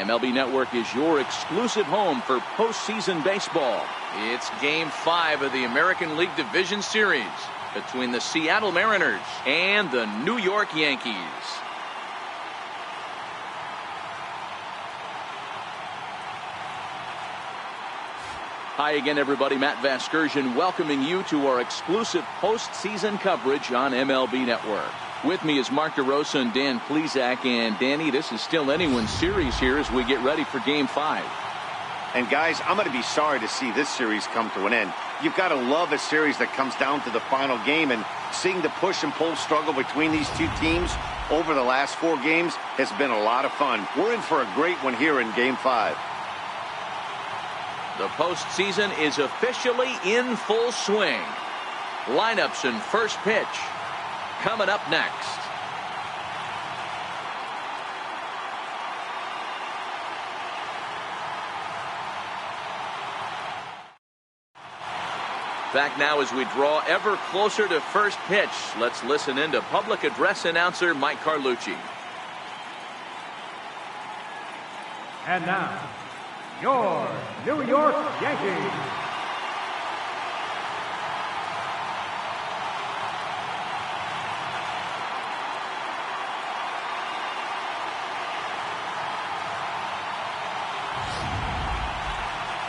MLB Network is your exclusive home for postseason baseball. It's Game 5 of the American League Division Series between the Seattle Mariners and the New York Yankees. Hi again, everybody. Matt Vasgersian welcoming you to our exclusive postseason coverage on MLB Network. With me is Mark DeRosa and Dan Plesac. And Danny, this is still anyone's series here as we get ready for Game 5. And guys, I'm going to be sorry to see this series come to an end. You've got to love a series that comes down to the final game, and seeing the push and pull struggle between these two teams over the last 4 games has been a lot of fun. We're in for a great one here in Game 5. The postseason is officially in full swing. Lineups and first pitch coming up next. Back now as we draw ever closer to first pitch. Let's listen in to public address announcer Mike Carlucci. And now, your New York Yankees.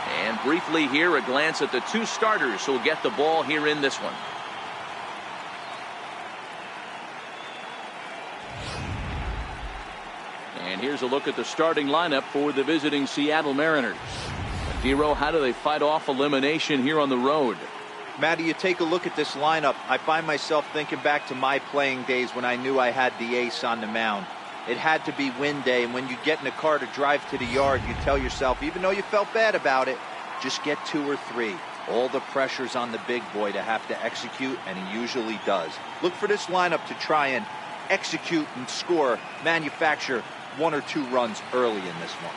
And briefly here, a glance at the 2 starters who'll get the ball here in this one. And here's a look at the starting lineup for the visiting Seattle Mariners. Dero, how do they fight off elimination here on the road? Matty, you take a look at this lineup. I find myself thinking back to my playing days when I knew I had the ace on the mound. It had to be win day, and when you get in a car to drive to the yard, you tell yourself, even though you felt bad about it, just get 2 or 3. All the pressure's on the big boy to have to execute, and he usually does. Look for this lineup to try and execute and score, manufacture 1 or 2 runs early in this one.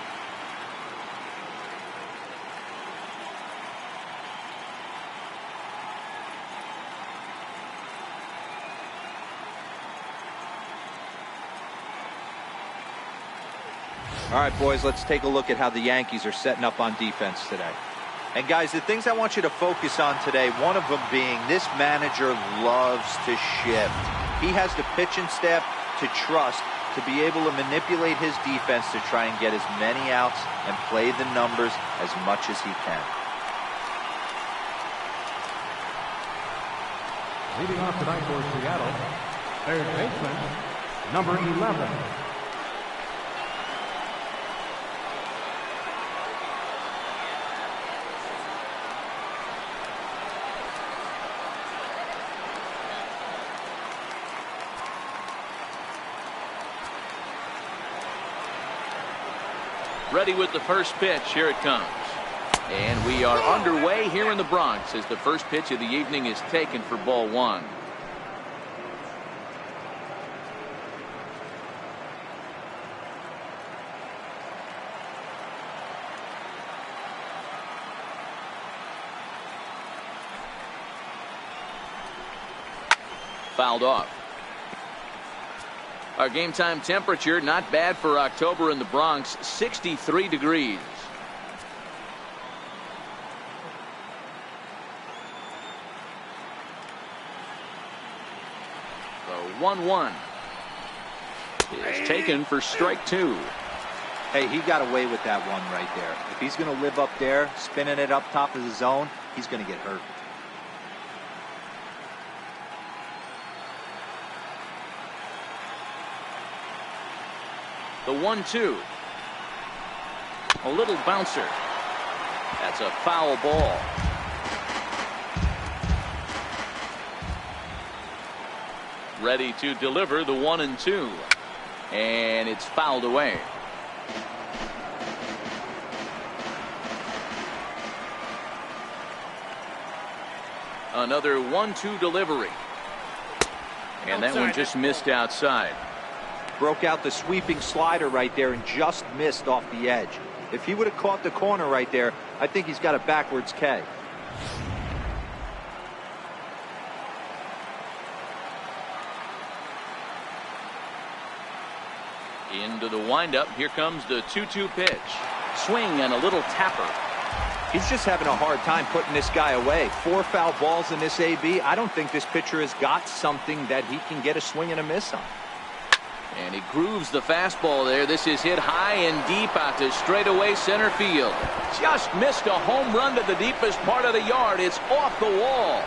All right, boys, let's take a look at how the Yankees are setting up on defense today. And guys, the things I want you to focus on today, one of them being this manager loves to shift. He has the pitching staff to trust to be able to manipulate his defense to try and get as many outs and play the numbers as much as he can. Leading off tonight for Seattle, third baseman, number 11. Ready with the first pitch. Here it comes. And we are underway here in the Bronx as the first pitch of the evening is taken for ball 1. Fouled off. Our game time temperature not bad for October in the Bronx, 63 degrees. The 1-1 is taken for strike 2. Hey, he got away with that one right there. If he's going to live up there, spinning it up top of the zone, he's going to get hurt. The 1-2. A little bouncer. That's a foul ball. Ready to deliver the 1-2. And it's fouled away. Another 1-2 delivery. And that one just missed outside. Broke out the sweeping slider right there and just missed off the edge. If he would have caught the corner right there, I think he's got a backwards K. Into the windup. Here comes the 2-2 pitch. Swing and a little tapper. He's just having a hard time putting this guy away. 4 foul balls in this AB. I don't think this pitcher has got something that he can get a swing and a miss on. And he grooves the fastball there. This is hit high and deep out to straightaway center field. Just missed a home run to the deepest part of the yard. It's off the wall.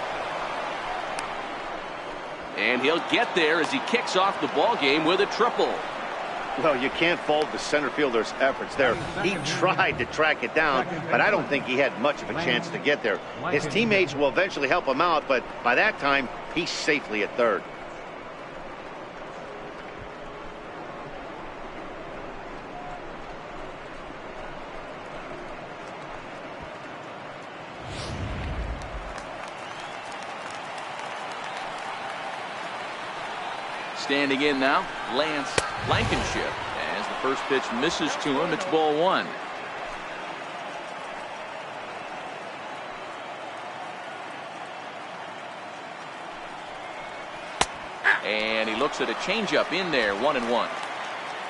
And he'll get there as he kicks off the ball game with a triple. Well, you can't fault the center fielder's efforts there. He tried to track it down, but I don't think he had much of a chance to get there. His teammates will eventually help him out, but by that time, he's safely at third. Standing in now, Lance Blankenship. As the first pitch misses to him, it's ball 1. And he looks at a changeup in there, 1-1.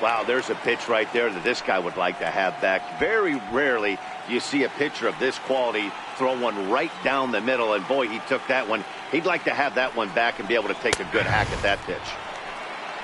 Wow, there's a pitch right there that this guy would like to have back. Very rarely you see a pitcher of this quality throw one right down the middle, and boy, he took that one. He'd like to have that one back and be able to take a good hack at that pitch.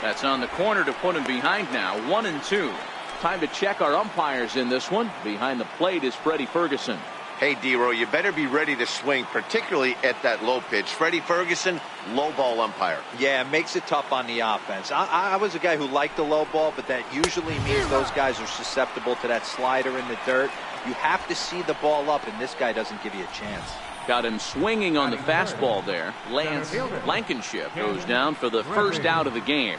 That's on the corner to put him behind now, 1-2. Time to check our umpires in this one. Behind the plate is Freddie Ferguson. Hey, D-Row, you better be ready to swing, particularly at that low pitch. Freddie Ferguson, low ball umpire. Yeah, it makes it tough on the offense. I was a guy who liked the low ball, but that usually means those guys are susceptible to that slider in the dirt. You have to see the ball up, and this guy doesn't give you a chance. Got him swinging on the fastball there. Lance Blankenship goes down for the first out of the game.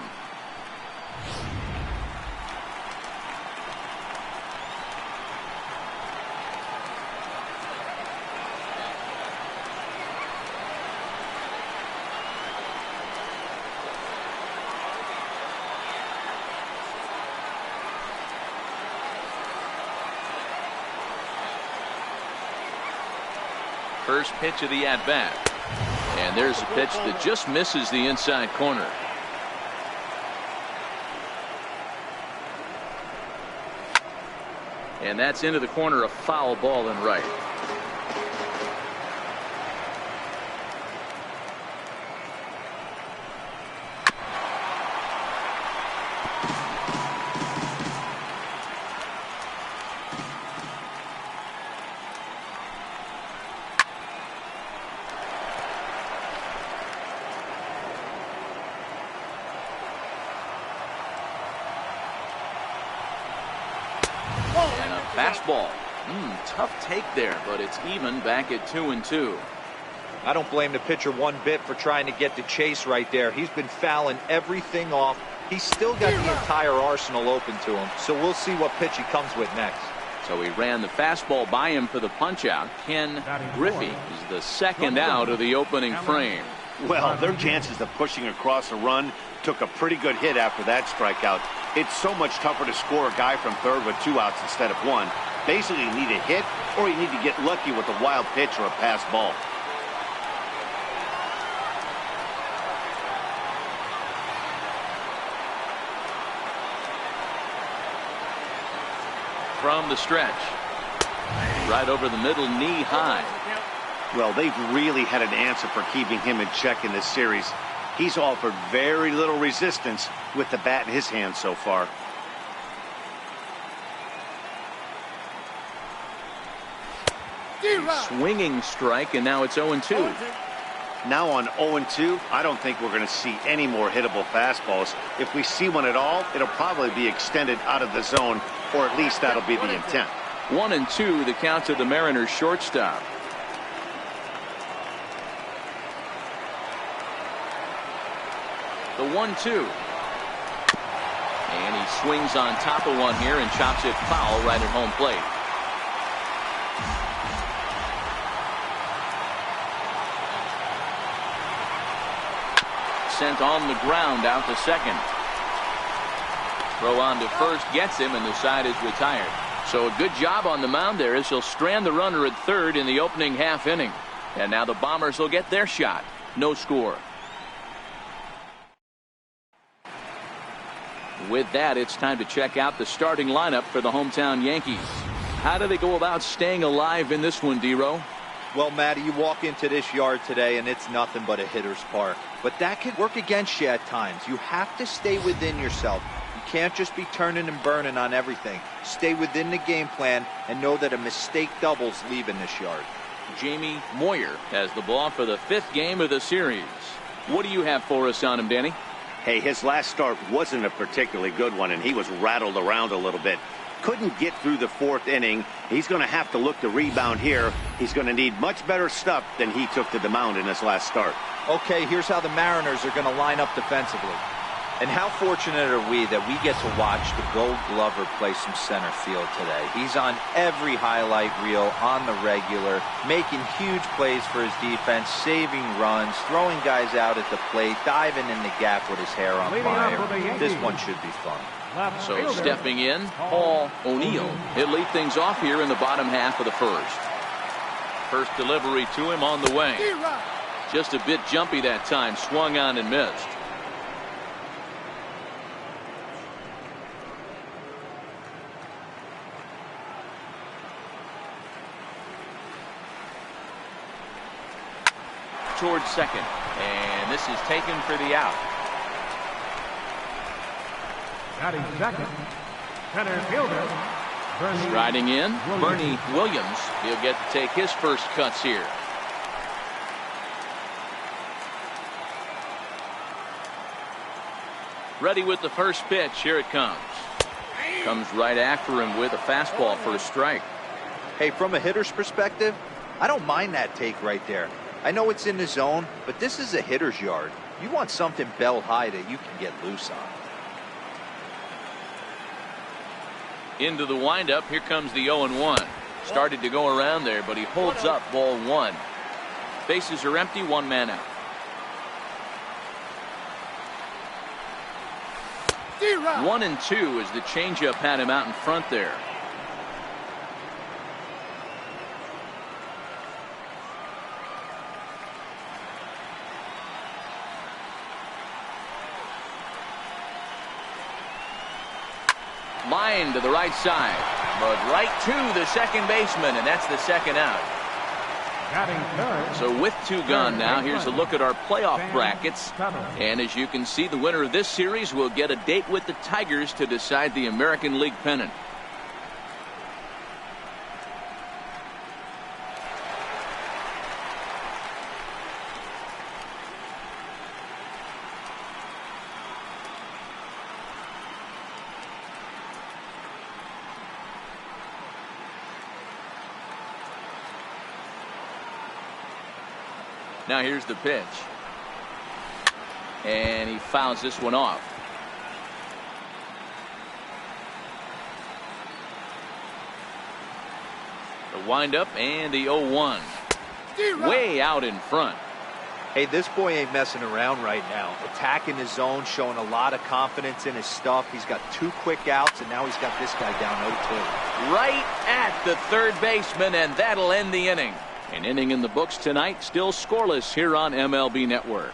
First pitch of the at-bat. And there's a pitch that just misses the inside corner. And that's into the corner, a foul ball and right. Fastball. Tough take there, but it's even back at 2-2. I don't blame the pitcher one bit for trying to get the chase right there. He's been fouling everything off. He's still got the entire arsenal open to him, so we'll see what pitch he comes with next. So he ran the fastball by him for the punch out. Ken Griffey is the second out of the opening frame. Well, their chances of pushing across a run took a pretty good hit after that strikeout. It's so much tougher to score a guy from third with 2 outs instead of 1. Basically, you need a hit or you need to get lucky with a wild pitch or a pass ball. From the stretch. Right over the middle, knee high. Well, they've really had an answer for keeping him in check in this series. He's offered very little resistance with the bat in his hand so far. Swinging strike, and now it's 0-2. Now on 0-2, I don't think we're going to see any more hittable fastballs. If we see one at all, it'll probably be extended out of the zone, or at least that'll be the intent. 1-2, the count to the Mariners shortstop. The 1-2. And he swings on top of one here and chops it foul right at home plate. Sent on the ground out to second. Throw on to first gets him, and the side is retired. So a good job on the mound there as he'll strand the runner at third in the opening half inning. And now the Bombers will get their shot. No score. With that, it's time to check out the starting lineup for the hometown Yankees. How do they go about staying alive in this one, D-Row? Well, Matty, you walk into this yard today and it's nothing but a hitter's park. But that could work against you at times. You have to stay within yourself. You can't just be turning and burning on everything. Stay within the game plan and know that a mistake doubles leaving this yard. Jamie Moyer has the ball for the 5th game of the series. What do you have for us on him, Danny? Hey, his last start wasn't a particularly good one, and he was rattled around a little bit. Couldn't get through the 4th inning. He's going to have to look to rebound here. He's going to need much better stuff than he took to the mound in his last start. Okay, here's how the Mariners are going to line up defensively. And how fortunate are we that we get to watch the Gold Glover play some center field today. He's on every highlight reel on the regular, making huge plays for his defense, saving runs, throwing guys out at the plate, diving in the gap with his hair on fire. This one should be fun. So stepping in, Paul O'Neill. He'll lead things off here in the bottom half of the 1st. First delivery to him on the way. Just a bit jumpy that time, swung on and missed. Towards second, and this is taken for the out. Batting second, center fielder. Riding in, Bernie Williams. He'll get to take his first cuts here. Ready with the first pitch. Here it comes. Comes right after him with a fastball for a strike. Hey, from a hitter's perspective, I don't mind that take right there. I know it's in the zone, but this is a hitter's yard. You want something bell high that you can get loose on. Into the windup. Here comes the 0-1. Started to go around there, but he holds up ball 1. Bases are empty, 1 man out. 1-2 as the changeup had him out in front there. Line to the right side, but right to the second baseman, and that's the second out. So with 2 gone now, here's a look at our playoff brackets. And as you can see, the winner of this series will get a date with the Tigers to decide the American League Pennant. Now here's the pitch. And he fouls this one off. The windup and the 0-1. Way out in front. Hey, this boy ain't messing around right now. Attacking his zone, showing a lot of confidence in his stuff. He's got 2 quick outs, and now he's got this guy down 0-2. Right at the third baseman, and that'll end the inning. An inning in the books tonight, still scoreless here on MLB Network.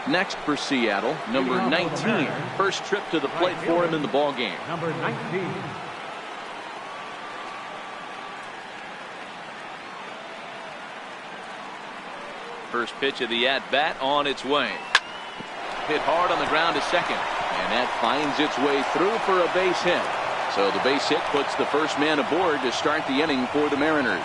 Next for Seattle, number 19. First trip to the plate for him in the ballgame. Number 19. First pitch of the at-bat on its way. Hit hard on the ground to second, and that finds its way through for a base hit. So the base hit puts the first man aboard to start the inning for the Mariners.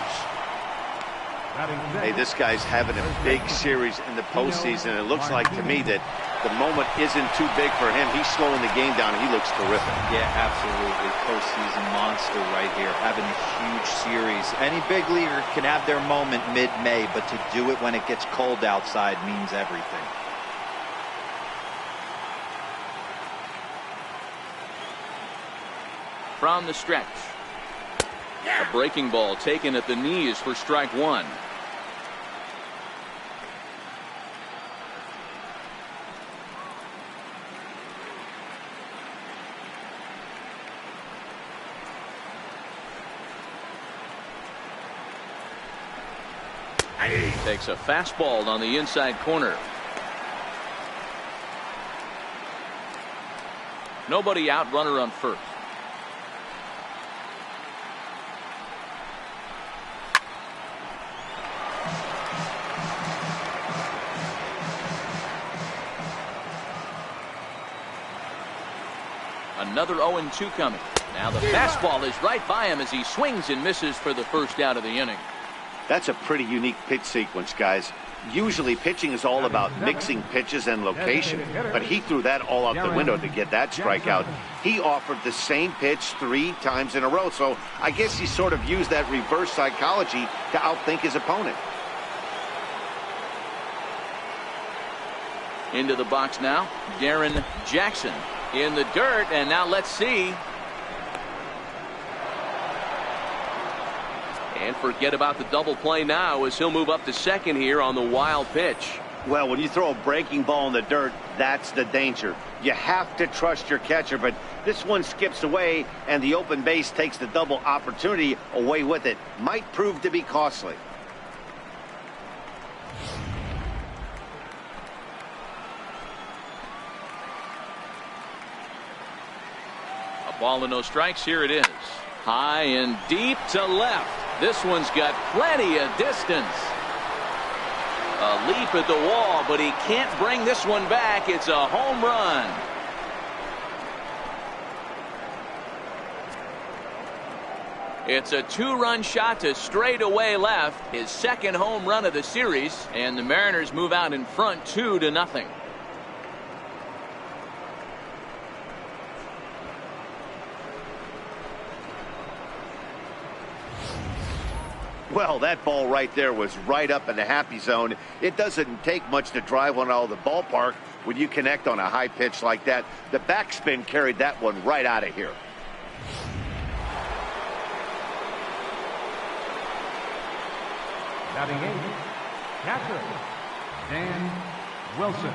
Hey, this guy's having a big series in the postseason. It looks like to me that the moment isn't too big for him. He's slowing the game down, and he looks terrific. Yeah, absolutely. Postseason monster right here, having a huge series. Any big leaguer can have their moment mid-May, but to do it when it gets cold outside means everything. From the stretch. A breaking ball taken at the knees for strike 1. Takes a fastball on the inside corner. Nobody out, runner on first. Another 0-2 coming. Now the fastball is right by him as he swings and misses for the first out of the inning. That's a pretty unique pitch sequence, guys. Usually pitching is all about mixing pitches and location, but he threw that all out the window to get that strikeout. He offered the same pitch 3 times in a row, so I guess he sort of used that reverse psychology to outthink his opponent. Into the box now, Darren Jackson in the dirt, and now let's see. And forget about the double play now as he'll move up to second here on the wild pitch. Well, when you throw a breaking ball in the dirt, that's the danger. You have to trust your catcher, but this one skips away, and the open base takes the double opportunity away with it. Might prove to be costly. A ball and no strikes. Here it is. High and deep to left. This one's got plenty of distance. A leap at the wall, but he can't bring this one back. It's a home run. It's a 2-run shot to straightaway left. His second home run of the series, and the Mariners move out in front 2-0. Well, that ball right there was right up in the happy zone. It doesn't take much to drive one out of the ballpark when you connect on a high pitch like that. The backspin carried that one right out of here. Batting 8, catcher, Dan Wilson.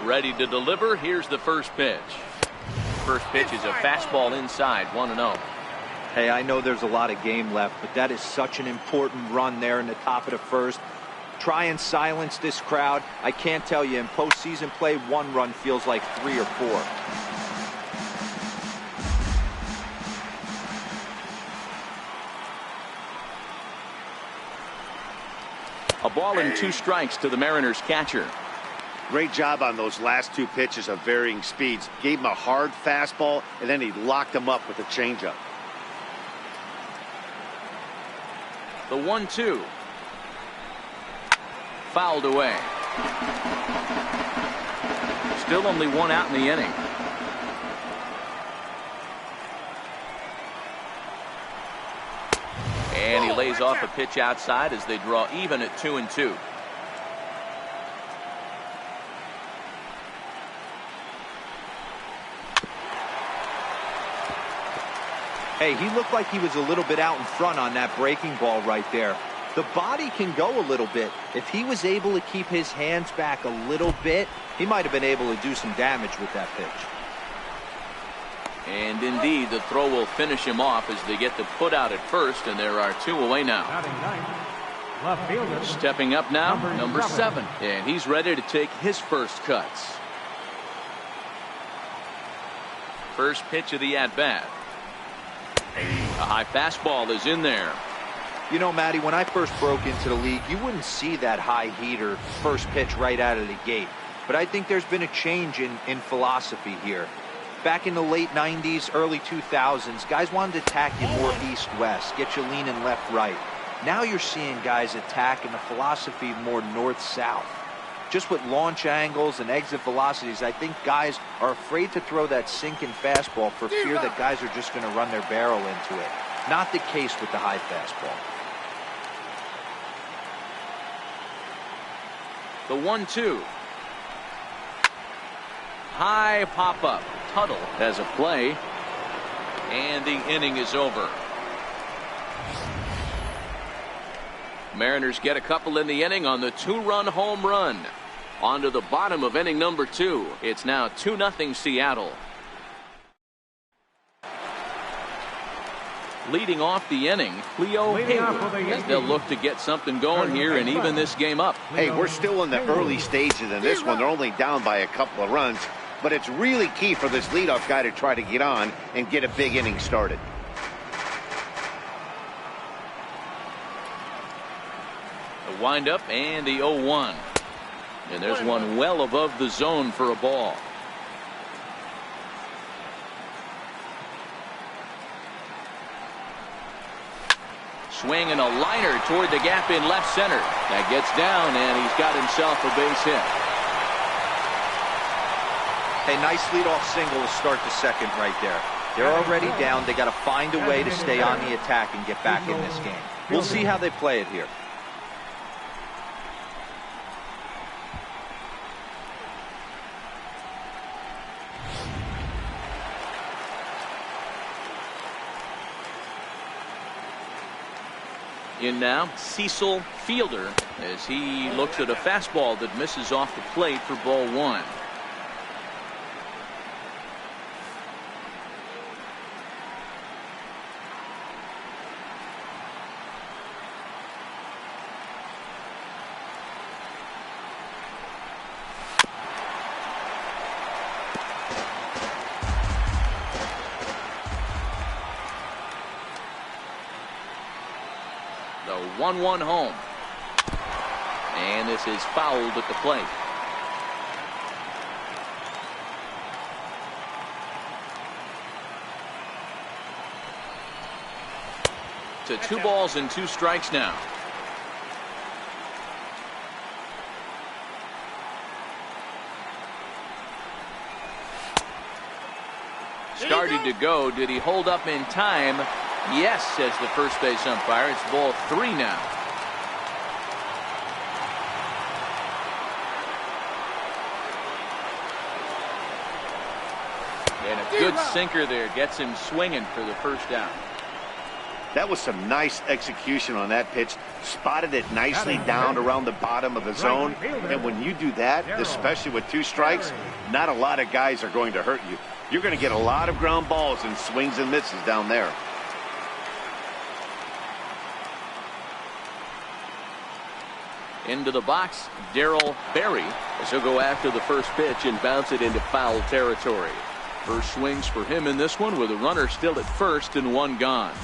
Ready to deliver. Here's the first pitch. First pitch is a fastball inside, 1-0. Hey, I know there's a lot of game left, but that is such an important run there in the top of the first. Try and silence this crowd. I can't tell you, in postseason play, 1 run feels like 3 or 4. A ball and 2 strikes to the Mariners catcher. Great job on those last 2 pitches of varying speeds. Gave him a hard fastball, and then he locked him up with a changeup. The 1-2. Fouled away. Still only 1 out in the inning. And he lays off a pitch outside as they draw even at 2-2. Hey, he looked like he was a little bit out in front on that breaking ball right there. The body can go a little bit. If he was able to keep his hands back a little bit, he might have been able to do some damage with that pitch. And indeed, the throw will finish him off as they get the put out at first, and there are 2 away now. Batting 9, left fielder. Stepping up now, number 7. And he's ready to take his first cuts. First pitch of the at-bat. A high fastball is in there. You know, Matty, when I first broke into the league, you wouldn't see that high heater first pitch right out of the gate. But I think there's been a change in philosophy here. Back in the late 90s, early 2000s, guys wanted to attack you more east-west, get you leaning left-right. Now you're seeing guys attack in the philosophy more north-south. Just with launch angles and exit velocities, I think guys are afraid to throw that sinking fastball for fear that guys are just going to run their barrel into it. Not the case with the high fastball. The 1-2. High pop-up. Tuttle has a play. And the inning is over. Mariners get a couple in the inning on the 2-run home run. On to the bottom of inning number 2. It's now 2-0 Seattle. Leading off the inning, Cleo Haywood, as they'll look to get something going here and even this game up. Hey, we're still in the early stages in this one. They're only down by a couple of runs, but it's really key for this leadoff guy to try to get on and get a big inning started. The windup and the 0-1. And there's one well above the zone for a ball. Swing and a liner toward the gap in left center. That gets down, and he's got himself a base hit. Hey, nice leadoff single to start the second right there. They're already down. They got to find a way to stay on the attack and get back in this game. We'll see how they play it here. In now, Cecil Fielder, as he looks at a fastball that misses off the plate for ball one. The 1-1 home. And this is fouled at the plate. To 2 balls and 2 strikes now. Started to go. Did he hold up in time? Yes, says the first base umpire. It's ball 3 now. And a good sinker there gets him swinging for the first out. That was some nice execution on that pitch. Spotted it nicely down around the bottom of the zone. And when you do that, especially with 2 strikes, not a lot of guys are going to hurt you. You're going to get a lot of ground balls and swings and misses down there. Into the box, Darryl Strawberry, as he'll go after the first pitch and bounce it into foul territory. First swings for him in this one with a runner still at first and 1 gone.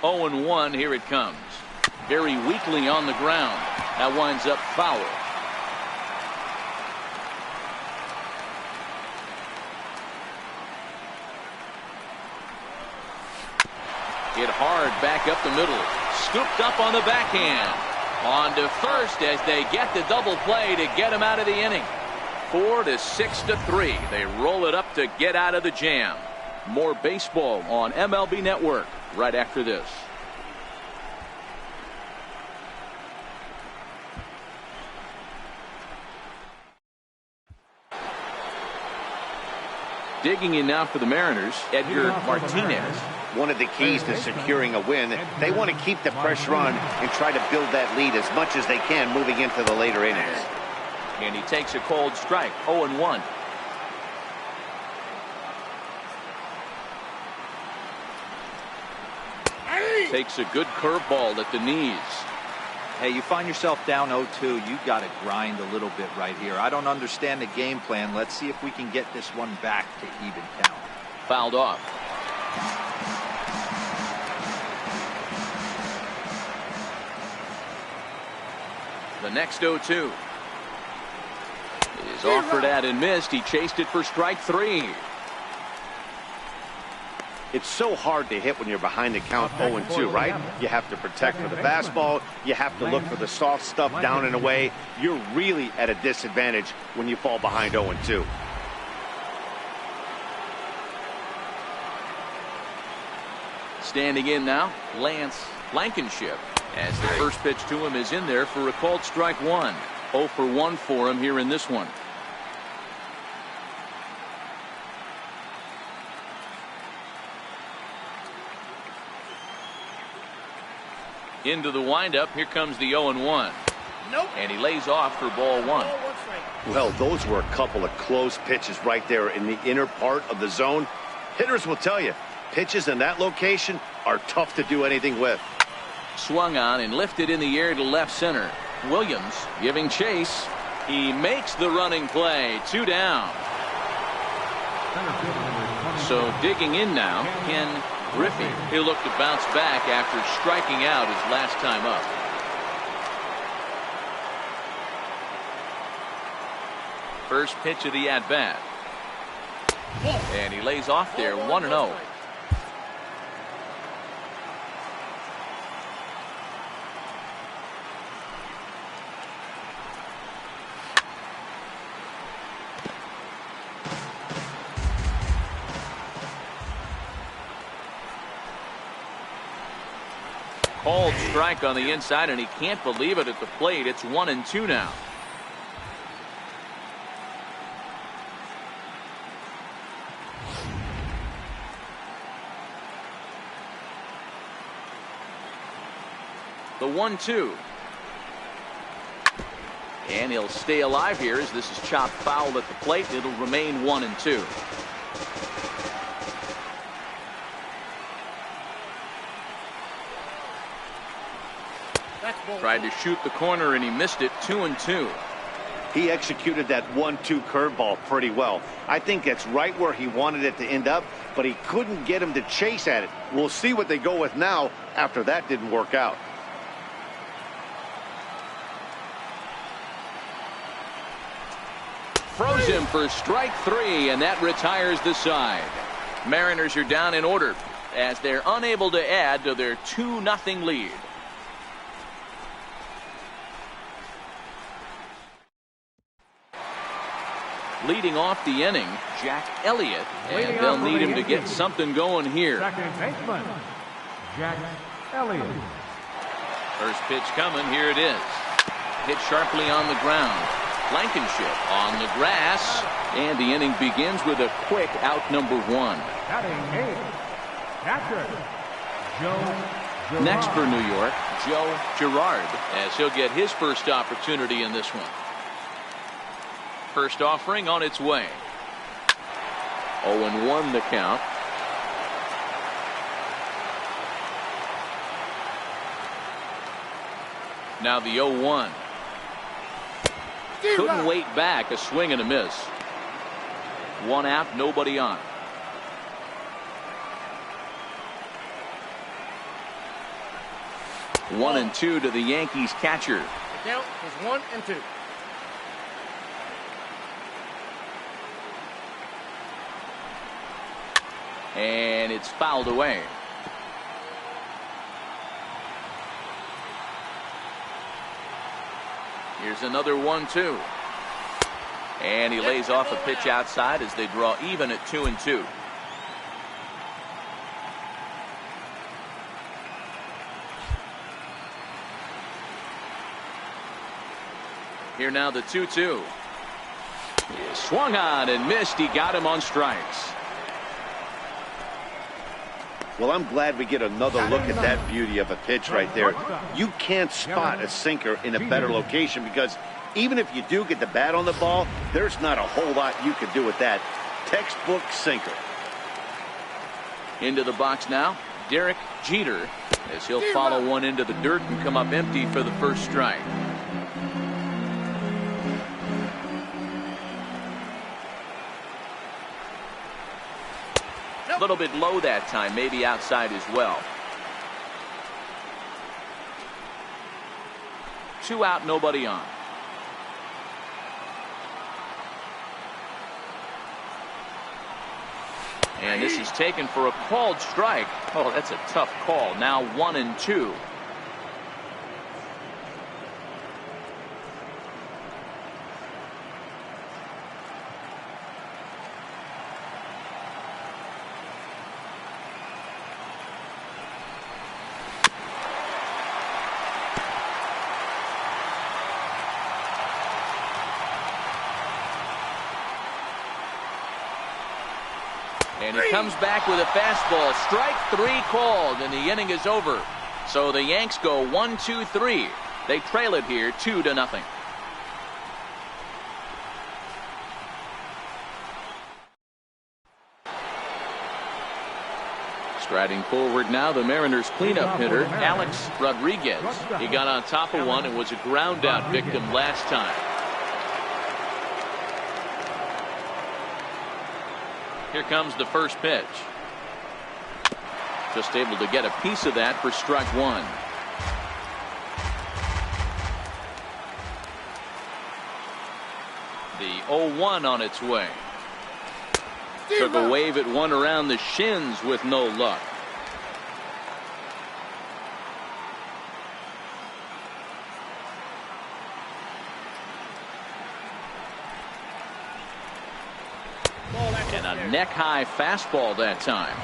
Oh and 1, here it comes. Very weakly on the ground. That winds up foul. Hit hard back up the middle. Scooped up on the backhand. On to first as they get the double play to get him out of the inning. 4 to 6 to 3. They roll it up to get out of the jam. More baseball on MLB Network right after this. Digging in now for the Mariners, Edgar Martinez. One of the keys to securing a win, they want to keep the pressure on and try to build that lead as much as they can moving into the later innings. And he takes a cold strike. 0-1. Takes a good curveball at the knees. Hey, you find yourself down 0-2. You got to grind a little bit right here. I don't understand the game plan. Let's see if we can get this one back to even count. Fouled off. The next 0-2 is offered at and missed. He chased it for strike 3. It's so hard to hit when you're behind the count 0-2, right? You have to protect for the fastball. You have to look for the soft stuff down and away. You're really at a disadvantage when you fall behind 0-2. Standing in now, Lance Blankenship, as the first pitch to him is in there for a called strike 1. 0 for 1 for him here in this one. Into the windup. Here comes the 0-1. Nope. And he lays off for ball one. Well, those were a couple of close pitches right there in the inner part of the zone. Hitters will tell you, pitches in that location are tough to do anything with. Swung on and lifted in the air to left center. Williams giving chase. He makes the running play. 2 down. So digging in now, Ken Griffey. He'll look to bounce back after striking out his last time up. First pitch of the at-bat. And he lays off there, 1-0. Called strike on the inside, and he can't believe it at the plate. It's 1-2 now. The 1-2. And he'll stay alive here as this is chopped foul at the plate. It'll remain 1-2. Tried to shoot the corner and he missed it. 2-2. He executed that 1-2 curveball pretty well. I think that's right where he wanted it to end up, but he couldn't get him to chase at it. We'll see what they go with now after that didn't work out. Froze him for strike 3, and that retires the side. Mariners are down in order as they're unable to add to their 2-0 lead. Leading off the inning, Jack Elliot, and they'll need him to get something going here. Second baseman, Jack Elliot. First pitch coming. Here it is. Hit sharply on the ground. Blankenship on the grass, and the inning begins with a quick out number 1. Batting 8th, catcher, Joe Girard. Next for New York, Joe Girard, as he'll get his first opportunity in this one. First offering on its way. 0-1 the count. Now the 0-1. Couldn't wait back. A swing and a miss. 1 out, nobody on. One and 2 to the Yankees catcher. The count is 1-2. And it's fouled away. Here's another 1-2. And he lays off a pitch outside as they draw even at 2-2. Here now the 2-2. He swung on and missed. He got him on strikes. Well, I'm glad we get another look at that beauty of a pitch right there. You can't spot a sinker in a better location because even if you do get the bat on the ball, there's not a whole lot you can do with that. Textbook sinker. Into the box now, Derek Jeter, as he'll follow one into the dirt and come up empty for the first strike. A little bit low that time, maybe outside as well. 2 out, nobody on. And this is taken for a called strike. Oh, that's a tough call. Now 1-2. And he comes back with a fastball. Strike 3 called, and the inning is over. So the Yanks go 1-2-3. They trail it here 2-0. Striding forward now, the Mariners cleanup hitter, Alex Rodriguez. He got on top of one and was a ground out victim last time. Here comes the first pitch. Just able to get a piece of that for strike one. The 0-1 on its way. Took a wave at one around the shins with no luck. And a neck-high fastball that time.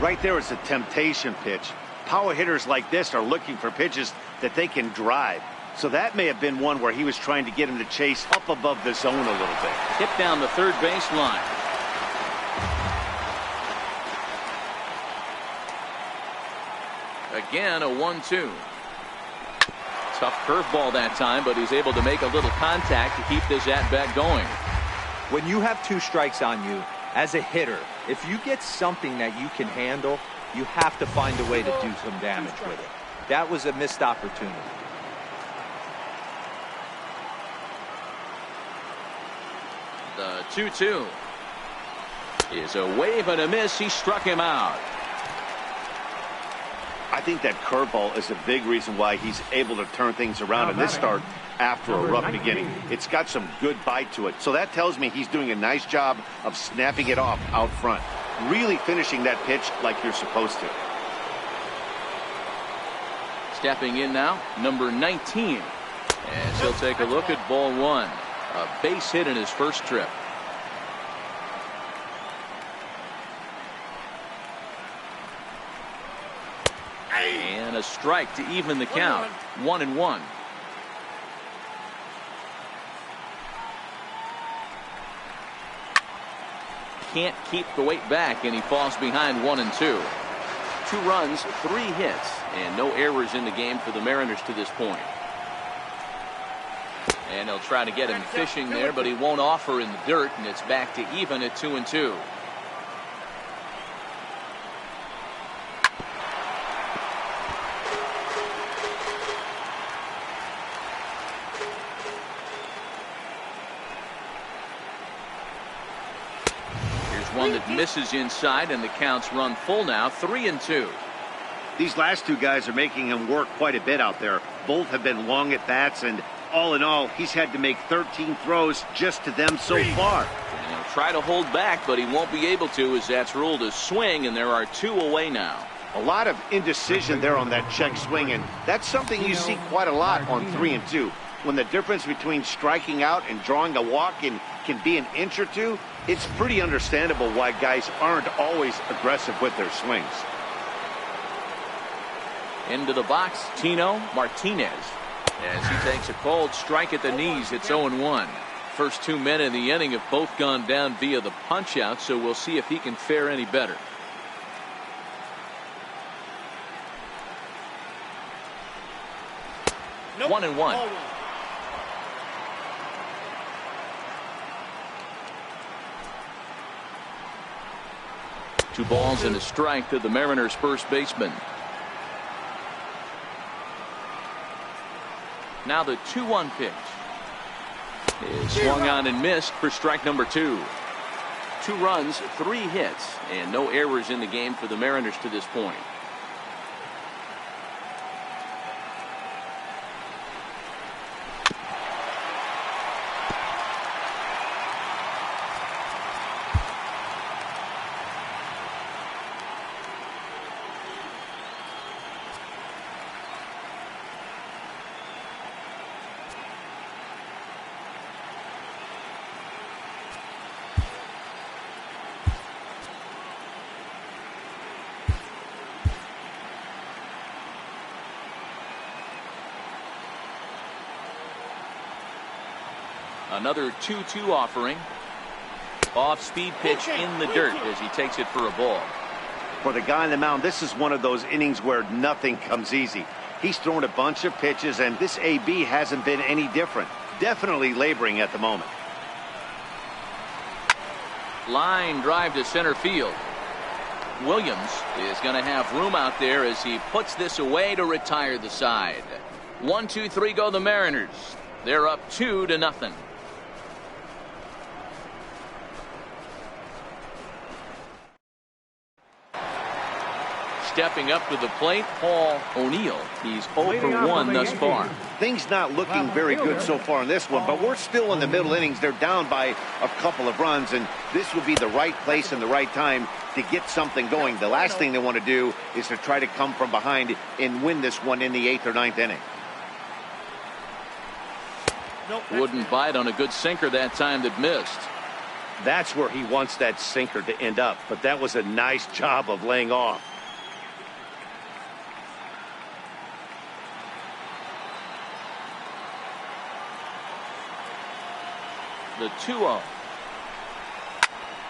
Right there is a temptation pitch. Power hitters like this are looking for pitches that they can drive. So that may have been one where he was trying to get him to chase up above the zone a little bit. Hit down the third base line. Again, a 1-2. Tough curveball that time, but he's able to make a little contact to keep this at-bat going. When you have two strikes on you, as a hitter, if you get something that you can handle, you have to find a way to do some damage with it. That was a missed opportunity. The 2-2 is a wave and a miss. He struck him out. I think that curveball is a big reason why he's able to turn things around in this start after a rough beginning. It's got some good bite to it. So that tells me he's doing a nice job of snapping it off out front. Really finishing that pitch like you're supposed to. Stepping in now, number 19. As he'll take a look at ball one. A base hit in his first trip. And a strike to even the count. 1-1. Can't keep the weight back, and he falls behind 1-2. 2 runs, 3 hits, and no errors in the game for the Mariners to this point. And he'll try to get him fishing there, but he won't offer in the dirt, and it's back to even at 2-2. One that misses inside, and the count's run full now, 3-2. These last two guys are making him work quite a bit out there. Both have been long at bats, and all in all, he's had to make 13 throws just to them so far. And he'll try to hold back, but he won't be able to, as that's ruled a swing, and there are 2 away now. A lot of indecision there on that check swing, and that's something you see quite a lot on 3-2. When the difference between striking out and drawing a walk can be an inch or two, it's pretty understandable why guys aren't always aggressive with their swings. Into the box, Tino Martinez. As he takes a cold strike at the knees, it's 0-1. First 2 men in the inning have both gone down via the punch-out, so we'll see if he can fare any better. Nope. 1-1. 2 balls and a strike to the Mariners' first baseman. Now the 2-1 pitch is swung on and missed for strike number 2. 2 runs, 3 hits, and no errors in the game for the Mariners to this point. Another 2-2 offering. Off-speed pitch in the dirt as he takes it for a ball. For the guy on the mound, this is one of those innings where nothing comes easy. He's thrown a bunch of pitches, and this AB hasn't been any different. Definitely laboring at the moment. Line drive to center field. Williams is going to have room out there as he puts this away to retire the side. 1-2-3 go the Mariners. They're up 2-0. Stepping up to the plate, Paul O'Neill. He's 0 for 1 thus far. Things not looking very good so far in this one, but we're still in the middle innings. They're down by a couple of runs, and this would be the right place and the right time to get something going. The last thing they want to do is to try to come from behind and win this one in the 8th or 9th inning. Wouldn't bite on a good sinker that time that missed. That's where he wants that sinker to end up, but that was a nice job of laying off. The 2-0.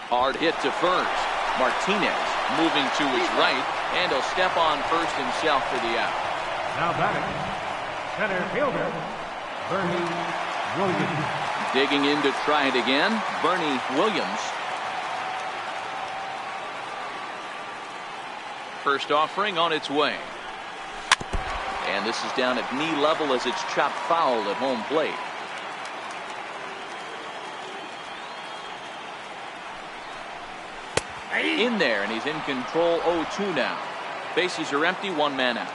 Hard hit to first. Martinez moving to his right, and he'll step on first himself for the out. Now batting, center fielder, Bernie Williams. Digging in to try it again, Bernie Williams. First offering on its way. And this is down at knee level as it's chopped foul at home plate. In there, and he's in control. 0-2 now. Bases are empty, one man out.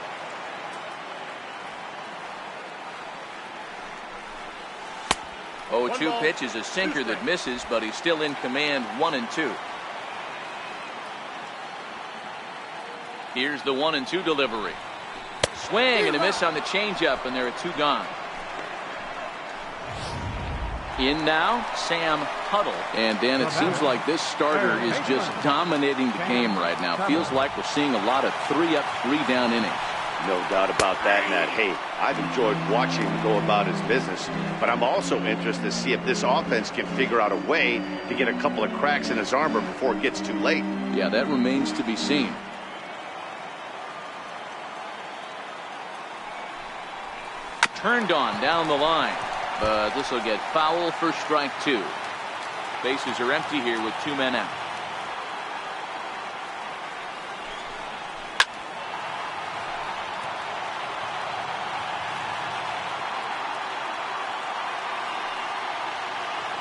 Oh, 2 pitch is a sinker that misses, but he's still in command. 1-2. Here's the 1-2 delivery. Swing and a miss on the changeup, and there are 2 gone. In now, Sam Tuttle. And Dan, it seems like this starter is just dominating the game right now. Feels like we're seeing a lot of 3-up, 3-down innings. No doubt about that, Matt. Hey, I've enjoyed watching him go about his business, but I'm also interested to see if this offense can figure out a way to get a couple of cracks in his armor before it gets too late. Yeah, that remains to be seen. Turned on down the line. But this will get foul for strike 2. Bases are empty here with 2 men out.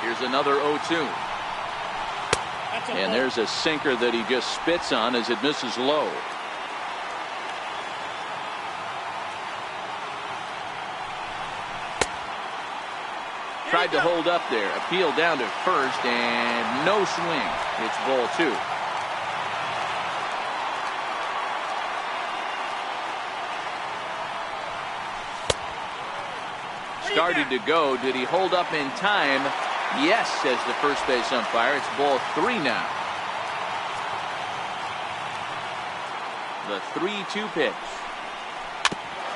Here's another 0-2. And there's a sinker that he just spits on as it misses low. Tried to hold up there. Appeal down to first, and no swing. It's ball 2. Started to go. Did he hold up in time? Yes, says the first base umpire. It's ball 3 now. The 3-2 pitch.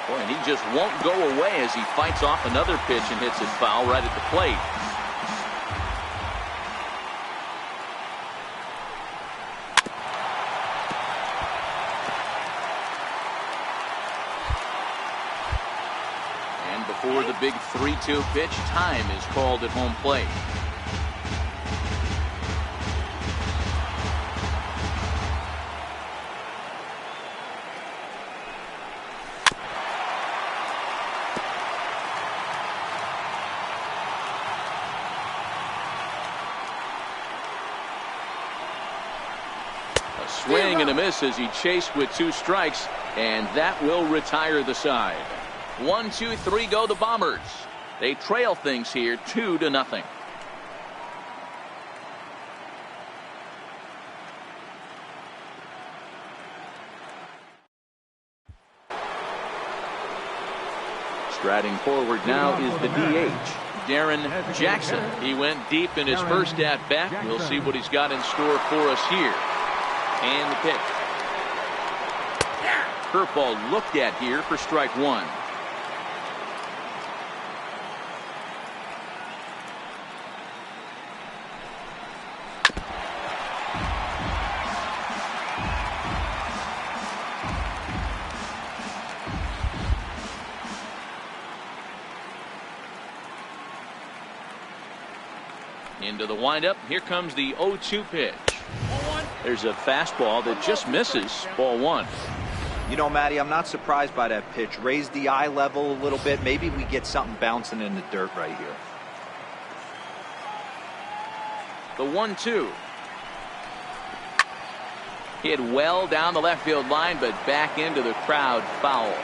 Boy, and he just won't go away as he fights off another pitch and hits it foul right at the plate. And before the big 3-2 pitch, time is called at home plate. Swing and a miss as he chased with 2 strikes, and that will retire the side. 1-2-3 go the Bombers. They trail things here 2-0. Striding forward now is the DH, Darren Jackson. He went deep in his first at-bat. We'll see what he's got in store for us here. And the pitch. Curveball looked at here for strike 1. Into the windup. Here comes the 0-2 pitch. There's a fastball that just misses. Ball one. You know, Matty, I'm not surprised by that pitch. Raise the eye level a little bit. Maybe we get something bouncing in the dirt right here. The 1-2. Hit well down the left field line, but back into the crowd, foul.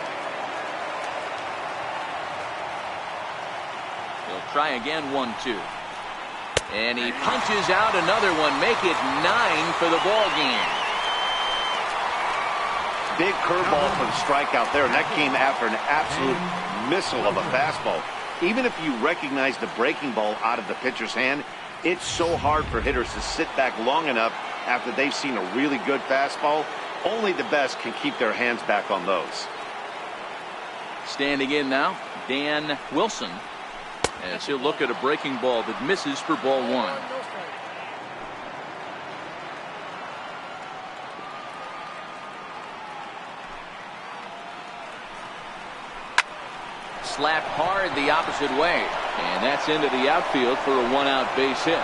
He'll try again, 1-2. And he punches out another one, make it 9 for the ball game. Big curveball for the strikeout there, and that came after an absolute missile of a fastball. Even if you recognize the breaking ball out of the pitcher's hand, it's so hard for hitters to sit back long enough after they've seen a really good fastball. Only the best can keep their hands back on those. Standing in now, Dan Wilson, as he'll look at a breaking ball that misses for ball one. Slapped hard the opposite way, and that's into the outfield for a 1-out base hit.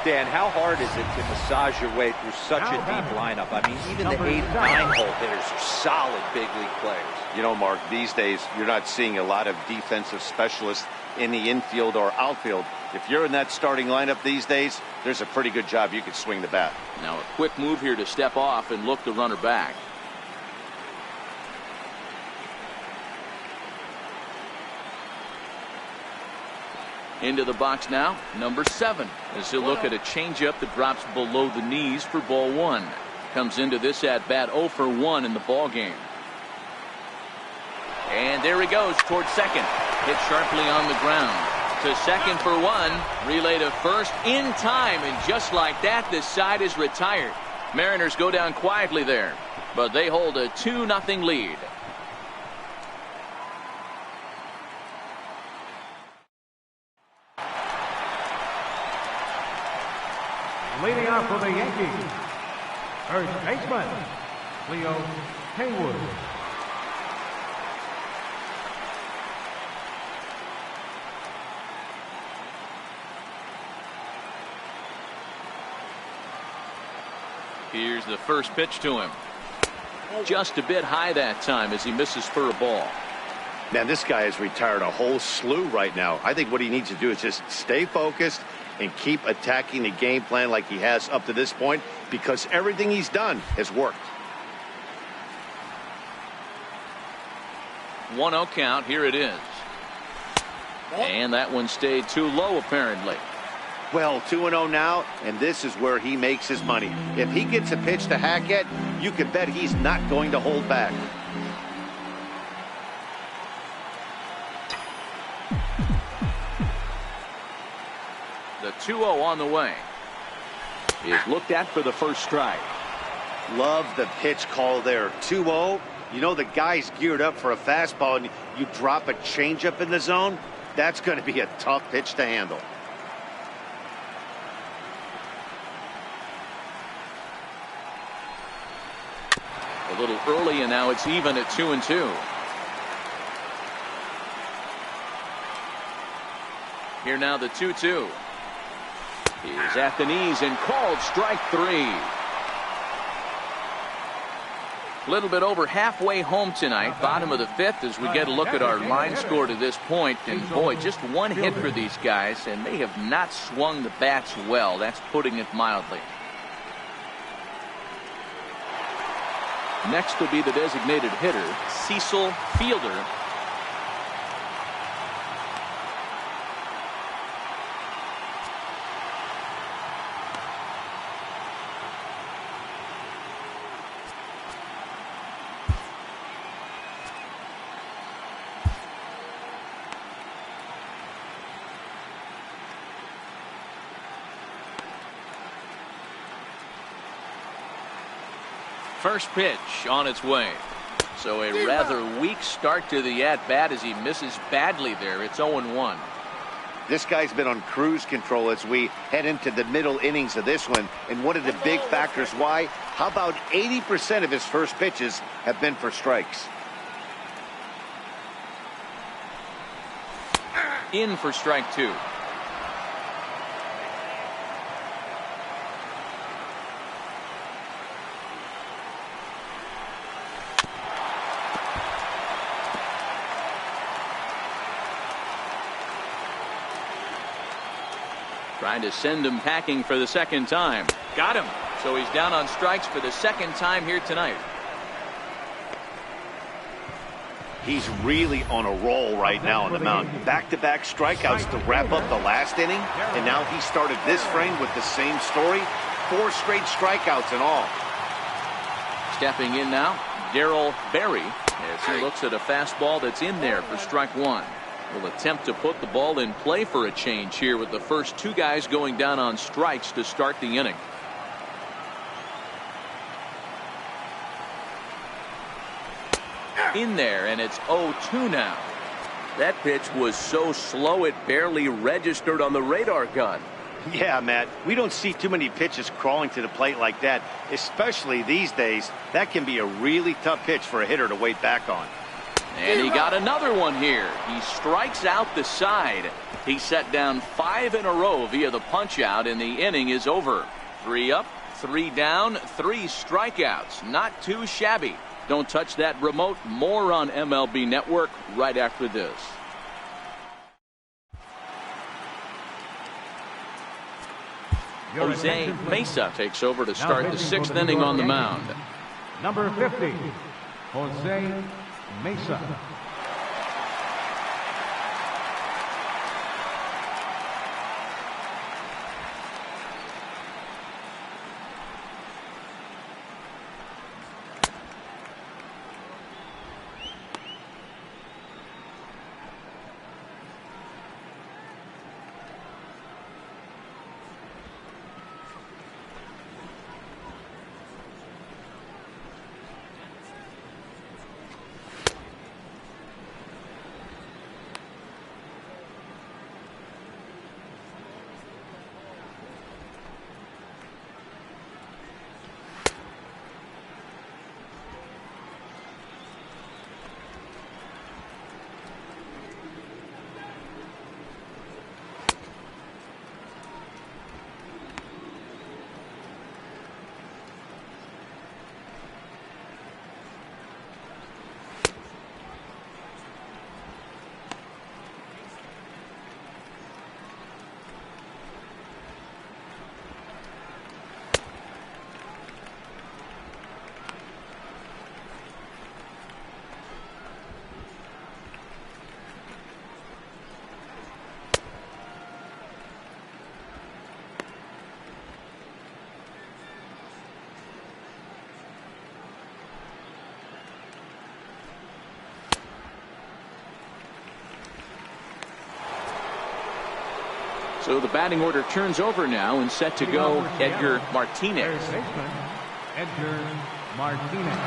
Dan, how hard is it to massage your way through such a deep lineup? I mean, even the 8 and 9 hole hitters are solid big league players. You know, Mark, these days you're not seeing a lot of defensive specialists in the infield or outfield. If you're in that starting lineup these days, there's a pretty good job you could swing the bat. Now a quick move here to step off and look the runner back. Into the box now, number 7, as he'll look at a changeup that drops below the knees for ball one. Comes into this at bat 0 for 1 in the ball game. And there he goes towards second. Hit sharply on the ground. To second for 1. Relay to first in time. And just like that, this side is retired. Mariners go down quietly there, but they hold a 2-0 lead. Leading off for the Yankees, first baseman, Haywood. Here's the first pitch to him. Just a bit high that time as he misses for a ball. Man, this guy has retired a whole slew right now. I think what he needs to do is just stay focused and keep attacking the game plan like he has up to this point, because everything he's done has worked. 1-0 count. Here it is. And that one stayed too low, apparently. Well, 2-0 now, and this is where he makes his money. If he gets a pitch to Hackett, you can bet he's not going to hold back. The 2-0 on the way is looked at for the first strike. Love the pitch call there. 2-0. You know the guy's geared up for a fastball, and you drop a changeup in the zone. That's going to be a tough pitch to handle. A little early, and now it's even at 2-2. Here now the 2-2. He's at the knees and called strike 3. A little bit over halfway home tonight, bottom of the 5th, as we get a look at our line score to this point. And boy, just one hit for these guys, and they have not swung the bats well. That's putting it mildly. Next will be the designated hitter, Cecil Fielder. First pitch on its way. So a rather weak start to the at-bat as he misses badly there. It's 0-1. This guy's been on cruise control as we head into the middle innings of this one. And one of the big factors why, how about 80% of his first pitches have been for strikes? In for strike 2. Trying to send him packing for the second time. Got him. So he's down on strikes for the second time here tonight. He's really on a roll right now on the mound. Back-to-back strikeouts to wrap up the last inning, and now he started this frame with the same story. 4 straight strikeouts in all. Stepping in now, Darryl Strawberry, as he looks at a fastball that's in there for strike 1. Will attempt to put the ball in play for a change here with the first 2 guys going down on strikes to start the inning. In there, and it's 0-2 now. That pitch was so slow it barely registered on the radar gun. Yeah, Matt, we don't see too many pitches crawling to the plate like that, especially these days. That can be a really tough pitch for a hitter to wait back on. And he got another one here. He strikes out the side. He set down 5 in a row via the punch out, and the inning is over. 3 up, 3 down, 3 strikeouts. Not too shabby. Don't touch that remote. More on MLB Network right after this. Jose Mesa takes over to start the 6th inning on the mound. Number 50, Jose Mesa. So the batting order turns over now and set to go Edgar Martinez. Edgar Martinez.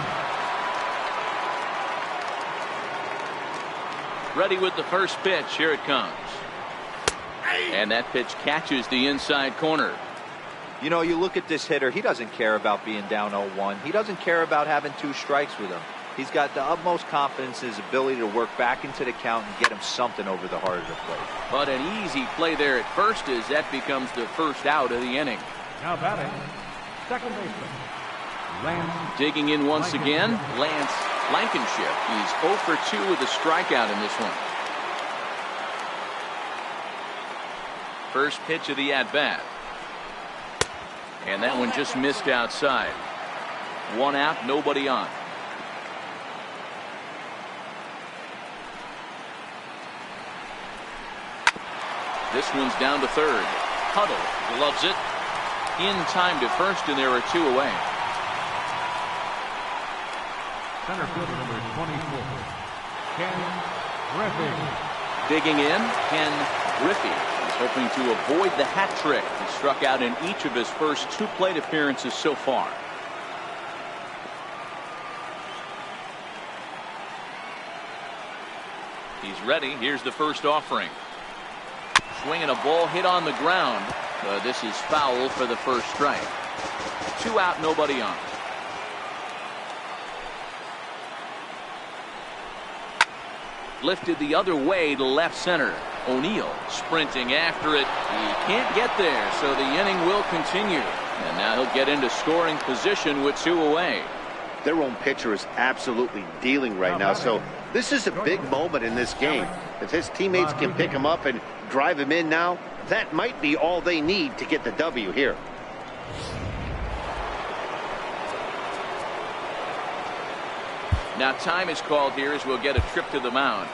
Ready with the first pitch. Here it comes. And that pitch catches the inside corner. You know, you look at this hitter, he doesn't care about being down 0-1. He doesn't care about having 2 strikes with him. He's got the utmost confidence in his ability to work back into the count and get him something over the heart of the plate. But an easy play there at first as that becomes the first out of the inning. Now batting, second baseman, Lance. Digging in once again, Lance Blankenship. He's 0 for 2 with a strikeout in this one. First pitch of the at-bat. And that one just missed outside. 1 out, nobody on. This one's down to third. Tuttle gloves it. In time to first, and there are 2 away. Center fielder number 24, Ken Griffey. Digging in, Ken Griffey. He's hoping to avoid the hat trick. He struck out in each of his first 2 plate appearances so far. He's ready. Here's the first offering. Swinging a ball hit on the ground. This is foul for the first strike. 2 out, nobody on. Lifted the other way to left center. O'Neill sprinting after it. He can't get there, so the inning will continue. And now he'll get into scoring position with 2 away. Their own pitcher is absolutely dealing right now, so this is a big moment in this game. If his teammates can pick him up and drive him in now, that might be all they need to get the W here. Now time is called here as we'll get a trip to the mound.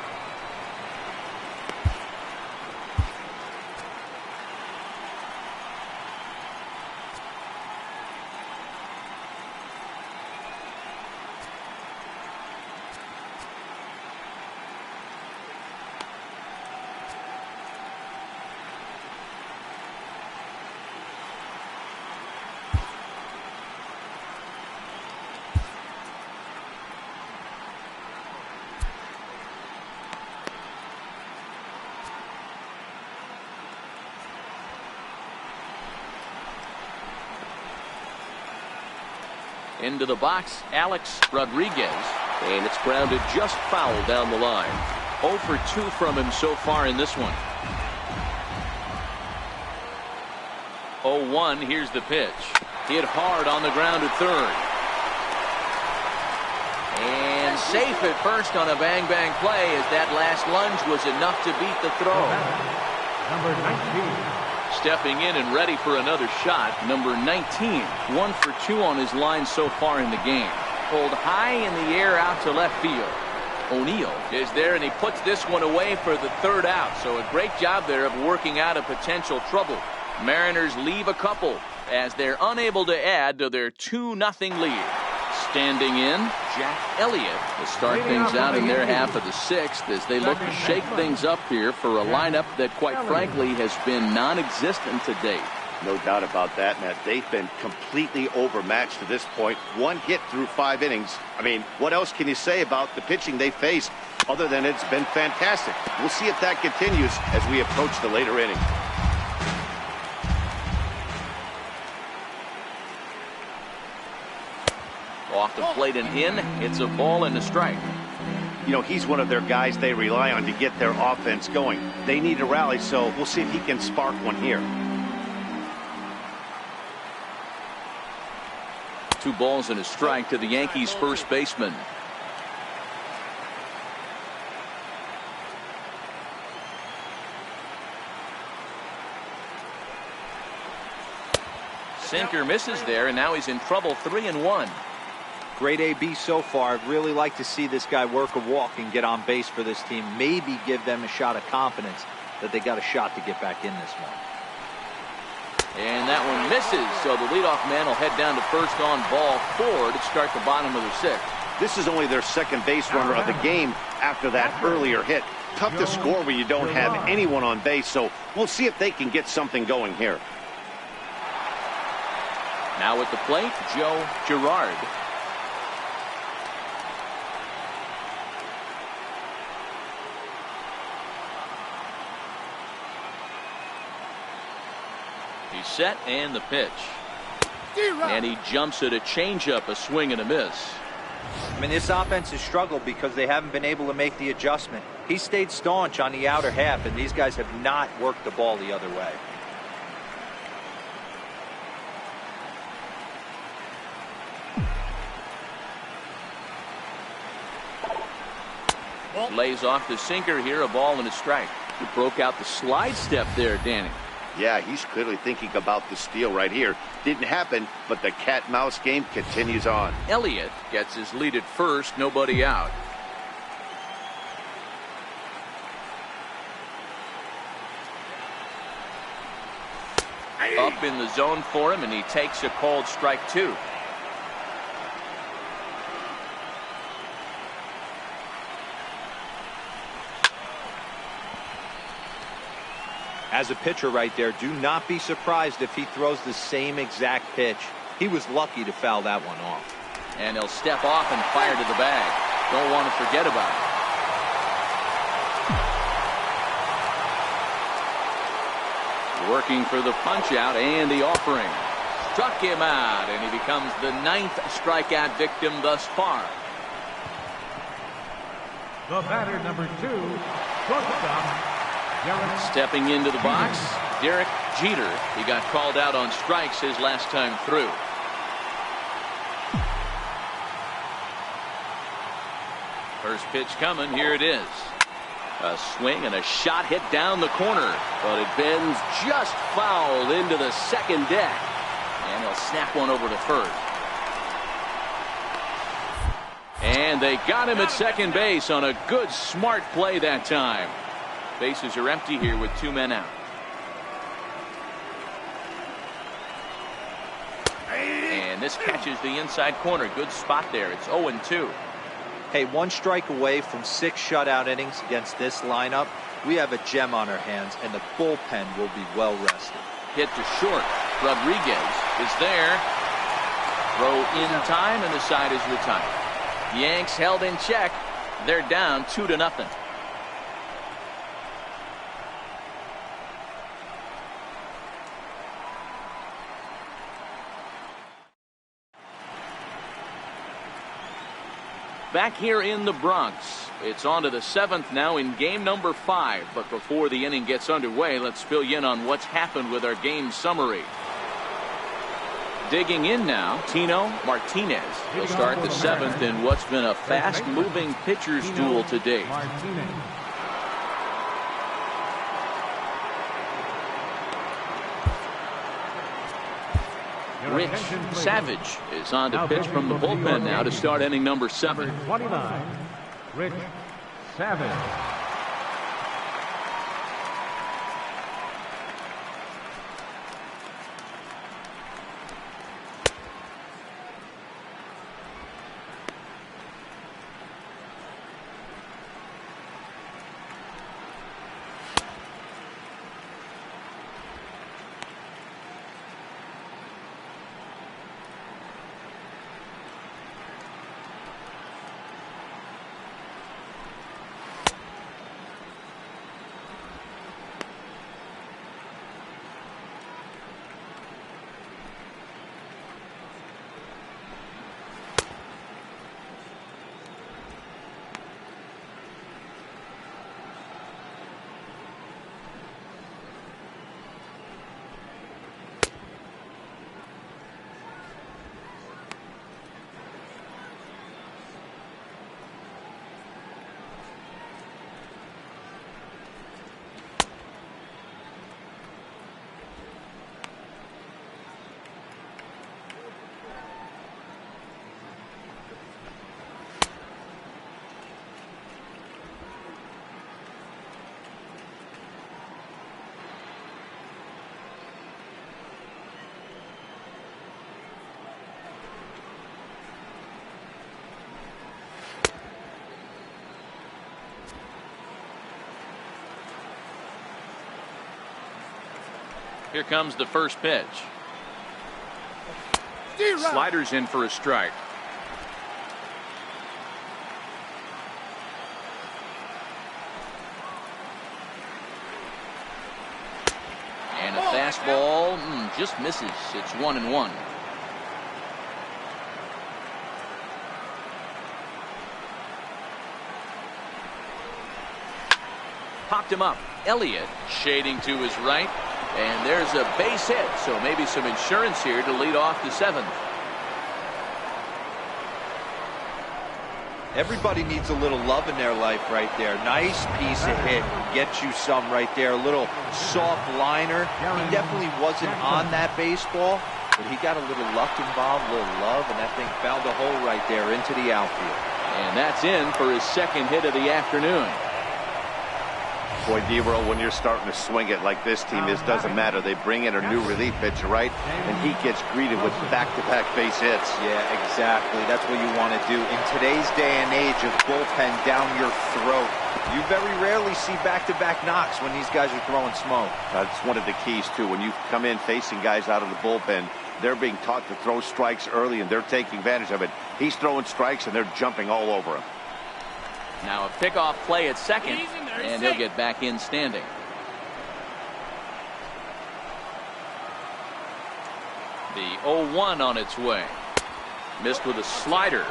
Into the box, Alex Rodriguez, and it's grounded just foul down the line. 0 for 2 from him so far in this one. 0-1. Here's the pitch. Hit hard on the ground at third. And safe at first on a bang-bang play, as that last lunge was enough to beat the throw. Number 19. Stepping in and ready for another shot, number 19. 1 for 2 on his line so far in the game. Pulled high in the air out to left field. O'Neill is there, and he puts this one away for the third out. So a great job there of working out a potential trouble. Mariners leave a couple as they're unable to add to their 2-0 lead. Standing in, Jack Elliot to start things out in their half of the 6th as they look to shake things up here for a lineup that quite frankly has been non-existent to date. No doubt about that, Matt. They've been completely overmatched to this point. 1 hit through 5 innings. I mean, what else can you say about the pitching they faced other than it's been fantastic? We'll see if that continues as we approach the later innings. Off the plate and in. It's a ball and a strike. You know, he's one of their guys they rely on to get their offense going. They need a rally, so we'll see if he can spark one here. 2 balls and a strike to the Yankees first baseman. Sinker misses there, and now he's in trouble. 3-1. Great AB so far. I'd really like to see this guy work a walk and get on base for this team. Maybe give them a shot of confidence that they got a shot to get back in this one. And that one misses, so the leadoff man will head down to first on ball 4 to start the bottom of the 6th. This is only their second base runner of the game after that earlier hit. Tough to score when you don't have anyone on base, so we'll see if they can get something going here. Now at the plate, Joe Girard. He's set, and the pitch. And he jumps at a changeup, a swing and a miss. I mean, this offense has struggled because they haven't been able to make the adjustment. He stayed staunch on the outer half, and these guys have not worked the ball the other way. Lays off the sinker here, a ball and a strike. He broke out the slide step there, Danny. Yeah, he's clearly thinking about the steal right here. Didn't happen, but the cat-mouse game continues on. Elliot gets his lead at first, nobody out. Up in the zone for him, and he takes a called strike 2. As a pitcher right there, do not be surprised if he throws the same exact pitch. He was lucky to foul that one off. And he'll step off and fire to the bag. Don't want to forget about it. Working for the punch out and the offering. Struck him out, and he becomes the 9th strikeout victim thus far. The batter, number 2, shortstop, Stepping into the box, Derek Jeter. He got called out on strikes his last time through. First pitch coming. Here it is. A swing and a shot hit down the corner, but it bends just foul into the second deck, and he'll snap one over to first. And they got him at second base on a good, smart play that time. Bases are empty here with 2 men out. And this catches the inside corner. Good spot there. It's 0-2. Hey, 1 strike away from 6 shutout innings against this lineup. We have a gem on our hands, and the bullpen will be well rested. Hit to short. Rodriguez is there. Throw in time, and the side is retired. Yanks held in check. They're down 2-0. Back here in the Bronx, it's on to the 7th now in game number 5. But before the inning gets underway, let's fill you in on what's happened with our game summary. Digging in now, Tino Martinez. He'll start the 7th in what's been a fast-moving pitcher's duel to date. Rich Savage is on to pitch from the bullpen now to start inning number 7. 29, Rich Savage. Here comes the first pitch. Sliders in for a strike. And a fastball just misses. It's 1-1. Popped him up. Elliot shading to his right. And there's a base hit, so maybe some insurance here to lead off the 7th. Everybody needs a little love in their life right there. Nice piece of hit. Get you some right there. A little soft liner. He definitely wasn't on that baseball, but he got a little luck involved, a little love, and that thing found a hole right there into the outfield. And that's in for his 2nd hit of the afternoon. Boy, D-Roll, when you're starting to swing it like this team is, doesn't matter. They bring in a new relief pitcher, right? And he gets greeted with back-to-back base hits. Yeah, exactly. That's what you want to do. In today's day and age of bullpen down your throat, you very rarely see back-to-back knocks when these guys are throwing smoke. That's one of the keys, too. When you come in facing guys out of the bullpen, they're being taught to throw strikes early, and they're taking advantage of it. He's throwing strikes, and they're jumping all over him. Now a pickoff play at second, and he'll get back in standing. The 0-1 on its way. Missed with a slider.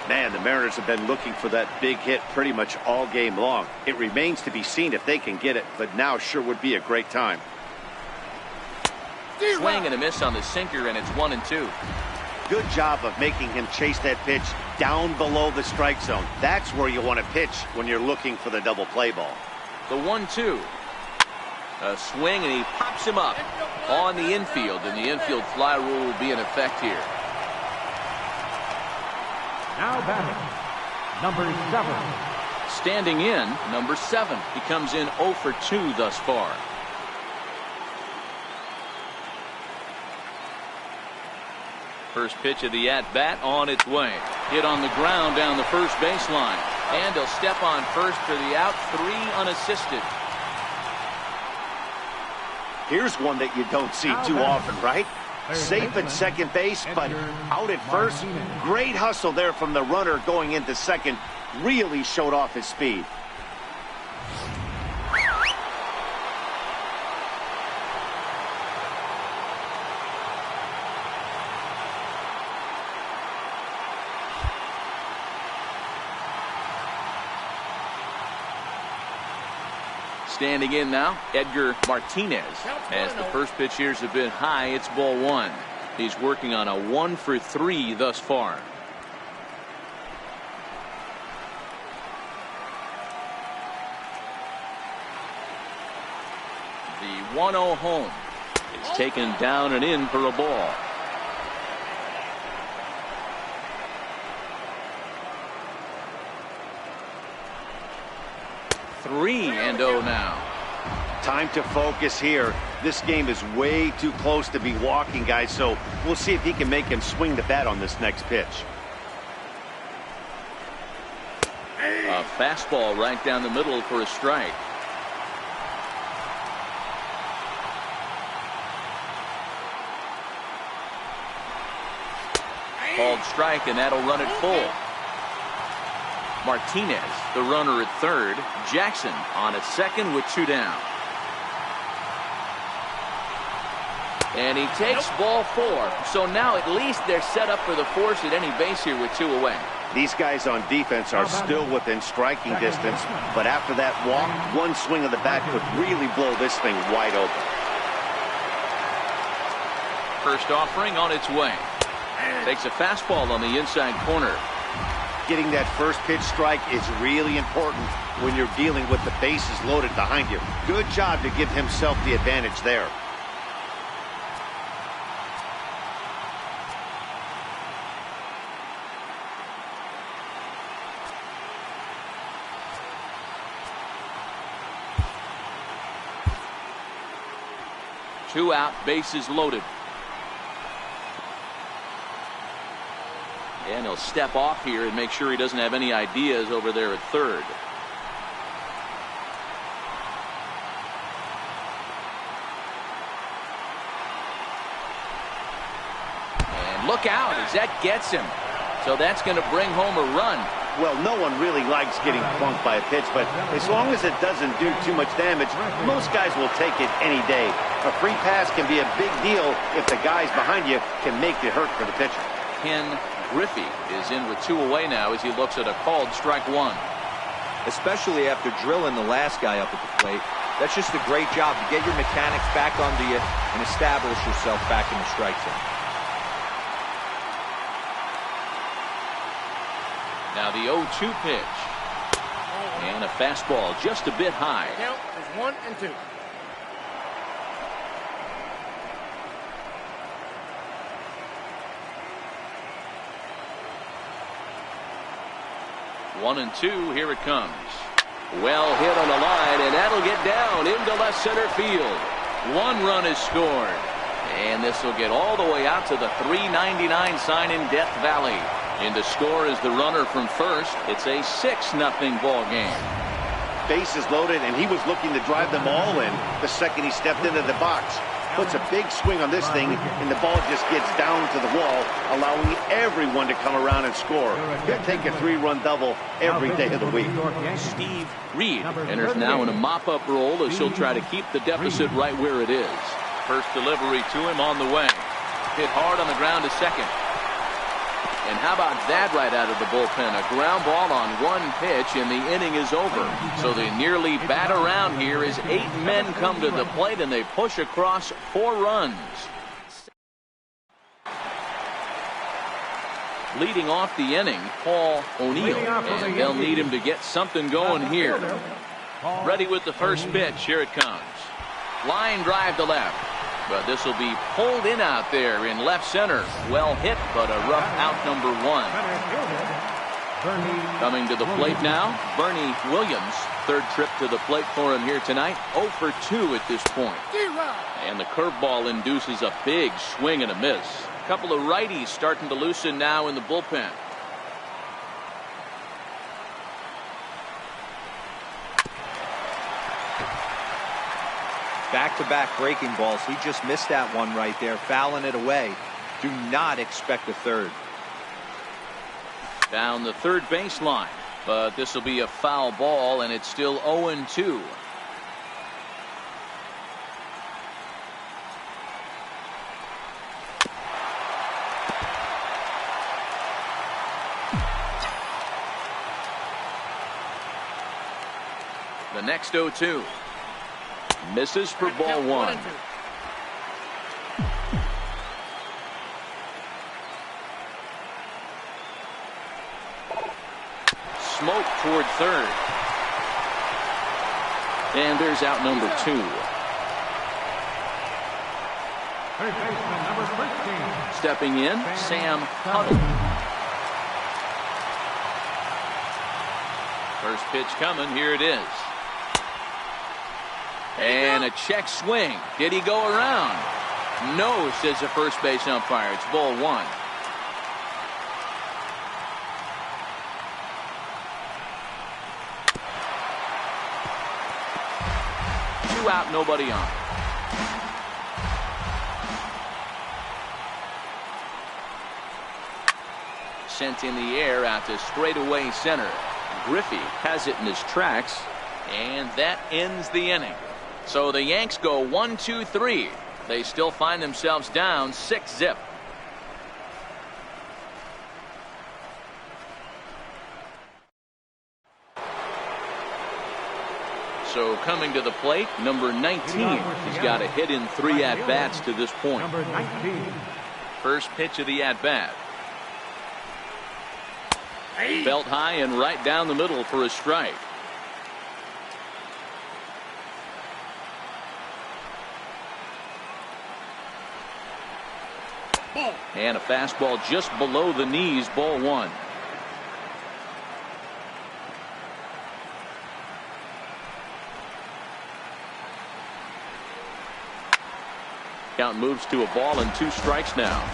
Man, the Mariners have been looking for that big hit pretty much all game long. It remains to be seen if they can get it, but now sure would be a great time. Swing and a miss on the sinker, and it's 1-2. Good job of making him chase that pitch down below the strike zone. That's where you want to pitch when you're looking for the double play ball. The 1-2. A swing, and he pops him up on the infield, and the infield fly rule will be in effect here. Now batting, number 7. Standing in, number 7. He comes in 0 for 2 thus far. First pitch of the at-bat on its way. Hit on the ground down the first baseline. And he'll step on first for the out, 3 unassisted. Here's one that you don't see too often, right? Safe at second base, but out at first. Great hustle there from the runner going into second. Really showed off his speed. Standing in now, Edgar Martinez. As the first pitch here's a bit high, it's ball 1. He's working on a 1 for 3 thus far. The 1-0 home. It's taken down and in for a ball. Three and 0 now. Time to focus here. This game is way too close to be walking, guys, so we'll see if he can make him swing the bat on this next pitch. A fastball right down the middle for a strike. Called strike, and that'll run it full. Martinez, the runner at third. Jackson on at second with 2 down. And he takes ball 4. So now at least they're set up for the force at any base here with 2 away. These guys on defense are still within striking distance, but after that walk, one swing of the bat could really blow this thing wide open. First offering on its way. Takes a fastball on the inside corner. Getting that first pitch strike is really important when you're dealing with the bases loaded behind you. Good job to give himself the advantage there. Two out, bases loaded. And he'll step off here and make sure he doesn't have any ideas over there at third. And look out as that gets him. So that's going to bring home a run. Well, no one really likes getting plunked by a pitch, but as long as it doesn't do too much damage, most guys will take it any day. A free pass can be a big deal if the guys behind you can make it hurt for the pitcher. Ken Griffey is in with 2 away now as he looks at a called strike 1. Especially after drilling the last guy up at the plate. That's just a great job to get your mechanics back under you and establish yourself back in the strike zone. Now the 0-2 pitch. And a fastball just a bit high. Count is 1-2. One and 2, here it comes. Well hit on the line, and that'll get down into left center field. 1 run is scored. And this will get all the way out to the 399 sign in Death Valley. And to score is the runner from first. It's a 6-0 ball game. Bases loaded, and he was looking to drive them all in the second he stepped into the box. Puts a big swing on this thing, and the ball just gets down to the wall, allowing everyone to come around and score. He'll take a 3-run double every day of the week. Steve Reed enters now in a mop-up role as he'll try to keep the deficit right where it is. First delivery to him on the way. Hit hard on the ground to second. And how about that right out of the bullpen? A ground ball on one pitch, and the inning is over. So they nearly bat around here as 8 men come to the plate, and they push across 4 runs. Leading off the inning, Paul O'Neill, and they'll need him to get something going here. Ready with the first pitch. Here it comes. Line drive to left. But this will be pulled in out there in left center. Well hit, but a rough out, number 1. Coming to the plate now, Bernie Williams. Third trip to the plate for him here tonight. 0 for 2 at this point. And the curveball induces a big swing and a miss. A couple of righties starting to loosen now in the bullpen. Back-to-back breaking balls. He just missed that one right there, fouling it away. Do not expect a third. Down the third baseline, but this will be a foul ball, and it's still 0-2. The next 0-2. Misses for ball 1. Smoke toward third. And there's out number 2. Third baseman, number 13. Stepping in, Sam Tuttle. First pitch coming. Here it is. And a check swing. Did he go around? No, says the first base umpire. It's ball 1. Two out, nobody on. Sent in the air out to straightaway center. Griffey has it in his tracks, and that ends the inning. So the Yanks go 1-2-3. They still find themselves down 6-0. So coming to the plate, number 19. He's got a hit in 3 at-bats to this point. Number 19. First pitch of the at-bat. Belt high and right down the middle for a strike. And a fastball just below the knees, ball 1. Count moves to a ball and 2 strikes now.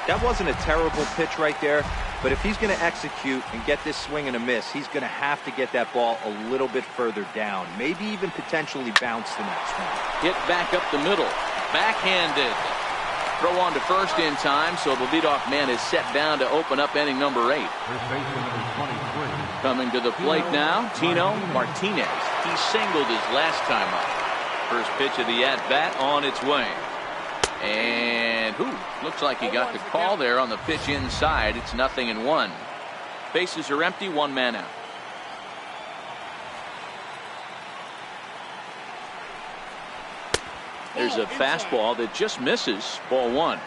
That wasn't a terrible pitch right there, but if he's going to execute and get this swing and a miss, he's going to have to get that ball a little bit further down, maybe even potentially bounce the next one. Hit back up the middle, backhanded. Throw on to first in time, so the leadoff man is set down to open up inning number 8. First baseman, number 23. Coming to the plate now, Tino Martinez. He singled his last time up. First pitch of the at-bat on its way. And looks like he got the call there on the pitch inside. It's 0-1. Bases are empty, 1 man out. There's a fastball that just misses, ball 1.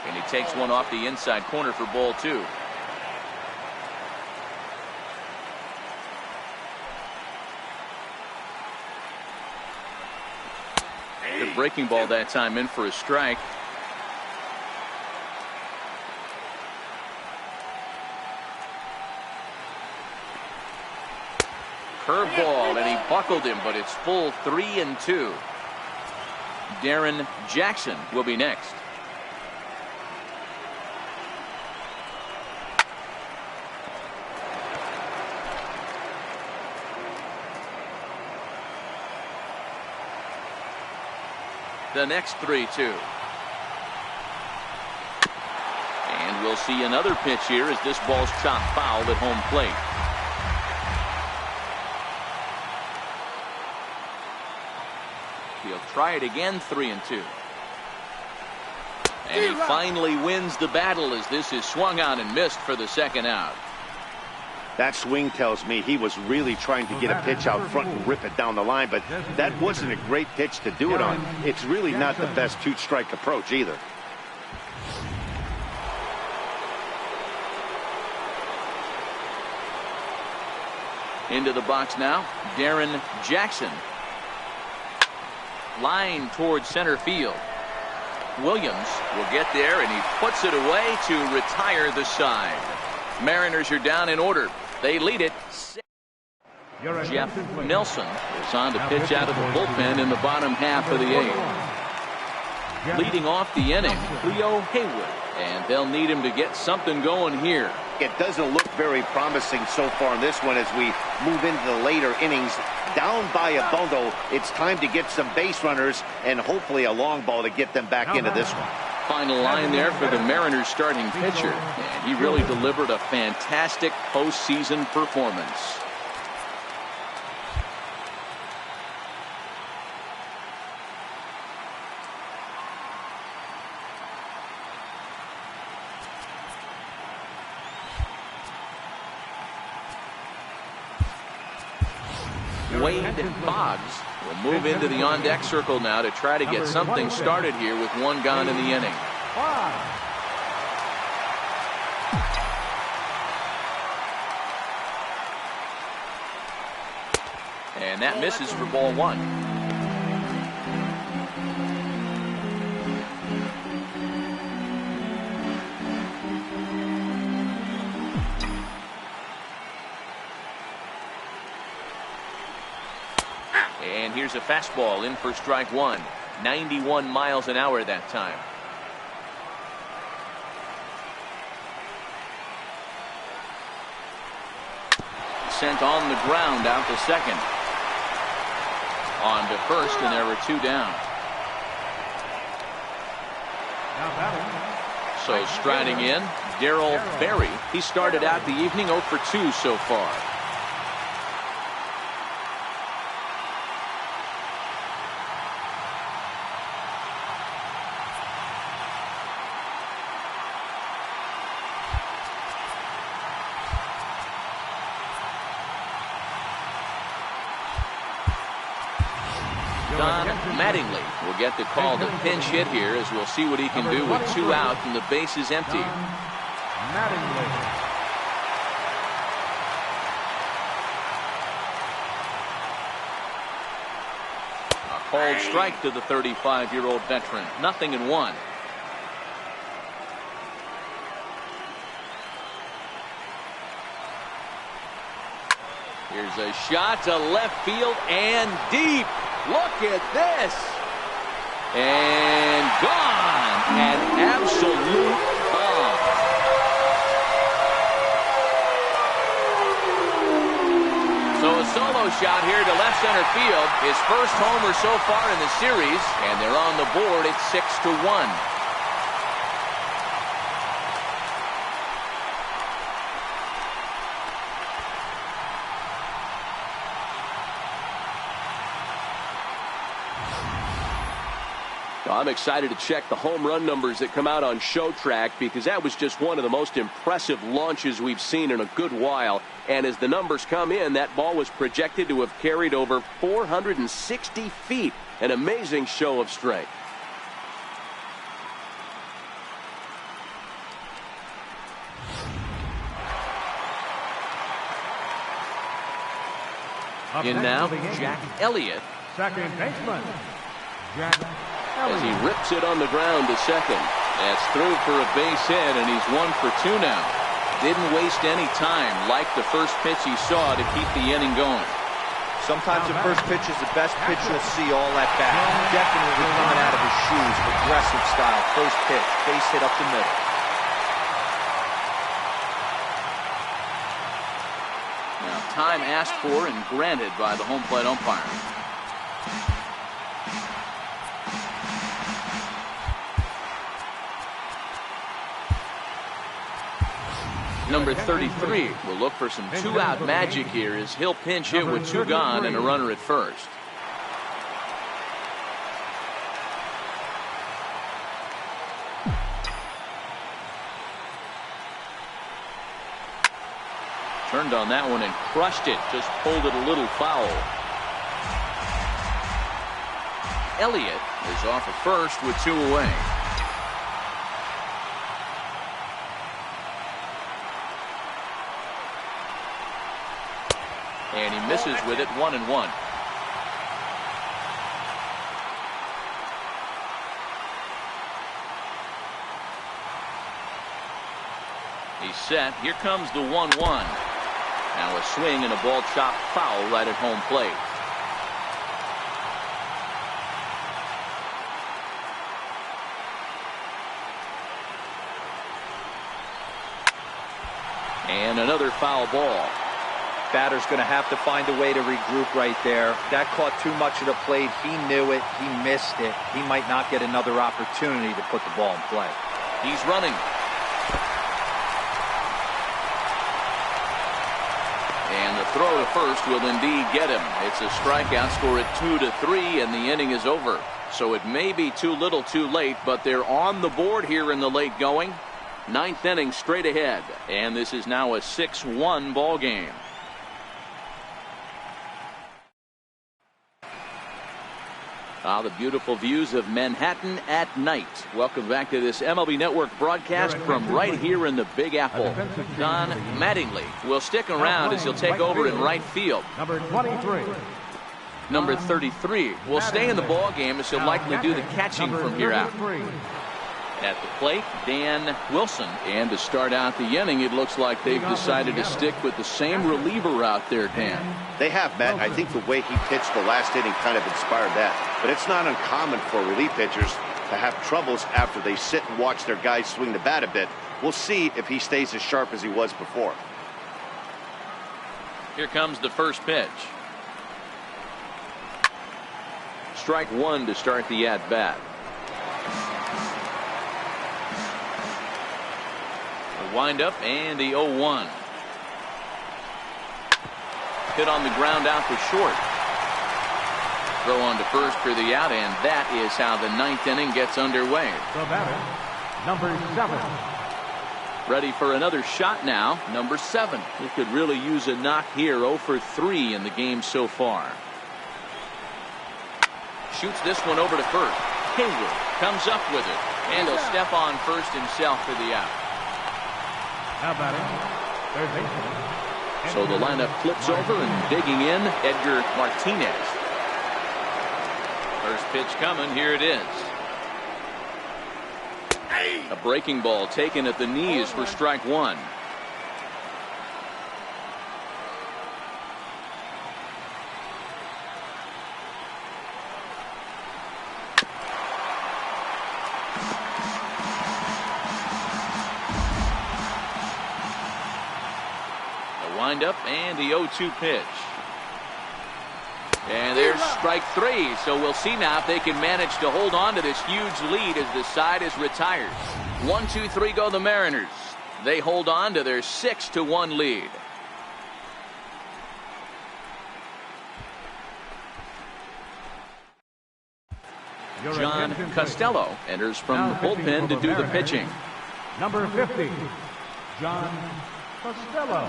And he takes one off the inside corner for ball 2. The breaking ball that time in for a strike. Curveball, and he buckled him, but it's full 3-2. Darren Jackson will be next. The next 3-2. And we'll see another pitch here as this ball's chopped foul at home plate. He'll try it again, 3-2. And he finally wins the battle as this is swung on and missed for the second out. That swing tells me he was really trying to get a pitch out front and rip it down the line, but that wasn't a great pitch to do it on. It's really not the best two-strike approach either. Into the box now, Darren Jackson. Line towards center field. Williams will get there, and he puts it away to retire the side. Mariners are down in order. They lead it. Jeff Nelson is on to pitch out of the bullpen in the bottom half of the eighth. Leading off the inning, Cleo Haywood, and they'll need him to get something going here. It doesn't look very promising so far in this one as we move into the later innings. Down by a bundle, it's time to get some base runners and hopefully a long ball to get them back into this one. Final line there for the Mariners starting pitcher, and he really delivered a fantastic postseason performance. Wade Boggs will move into the on-deck circle now to try to get something started here with one gone in the inning. And that misses for ball one. And here's a fastball in for strike one. 91 miles an hour that time. Sent on the ground out to second. On to first, and there were two down. So striding in, Darryl Strawberry. He started out the evening 0 for 2 so far. Mattingly will get the call to pinch hit here as we'll see what he can do with 2 out and the base is empty. A called strike to the 35-year-old veteran. 0-1. Here's a shot to left field and deep. Look at this. And gone. An absolute bomb. So a solo shot here to left center field. His first homer so far in the series. And they're on the board at 6-1. I'm excited to check the home run numbers that come out on Show Track because that was just one of the most impressive launches we've seen in a good while. And as the numbers come in, that ball was projected to have carried over 460 feet. An amazing show of strength. In now, Jack Elliot. Second baseman, Jack Elliot. As he rips it on the ground to second. That's through for a base hit, and he's 1 for 2 now. Didn't waste any time, like the first pitch he saw to keep the inning going. Sometimes the first pitch is the best pitch you'll see all at bat. Definitely coming out of his shoes. Aggressive style. First pitch. Base hit up the middle. Now, time asked for and granted by the home plate umpire. Number 33 will look for some two-out magic here as he'll pinch hit with two gone and a runner at first. Turned on that one and crushed it. Just pulled it a little foul. Elliot is off at first with two away. And he misses with it, 1-1. He's set. Here comes the 1-1. Now a swing and a ball chopped foul right at home plate. And another foul ball. Batter's going to have to find a way to regroup right there. That caught too much of the plate. He knew it. He missed it. He might not get another opportunity to put the ball in play. He's running. And the throw to first will indeed get him. It's a strikeout, score at 2-3, and the inning is over. So it may be too little too late, but they're on the board here in the late going. Ninth inning straight ahead, and this is now a 6-1 ball game. The beautiful views of Manhattan at night. Welcome back to this MLB Network broadcast from right here in the Big Apple. Don Mattingly will stick around as he'll take over in right field. Number 23. Number 33 will stay in the ball game as he'll likely do the catching from here out. At the plate, Dan Wilson. And to start out the inning, it looks like they've decided to stick with the same reliever out there, Dan. They have, Matt. I think the way he pitched the last inning kind of inspired that. But it's not uncommon for relief pitchers to have troubles after they sit and watch their guys swing the bat a bit. We'll see if he stays as sharp as he was before. Here comes the first pitch. Strike one to start the at-bat. The windup and the 0-1. Hit on the ground out to short. Throw on to first for the out, and that is how the ninth inning gets underway. The batter, number 7. Ready for another shot now, number 7. He could really use a knock here. 0 for 3 in the game so far. Shoots this one over to first. Haywood comes up with it, and he'll step on first himself for the out. Now batting, third baseman. So the lineup flips over, and digging in, Edgar Martinez. First pitch coming, here it is. A breaking ball taken at the knees for strike one. The windup and the 0-2 pitch. And there's strike three. So we'll see now if they can manage to hold on to this huge lead as the side is retired. 1-2-3 go the Mariners. They hold on to their 6-1 lead. John Costello enters from the bullpen to do the pitching. Number 50, John Costello.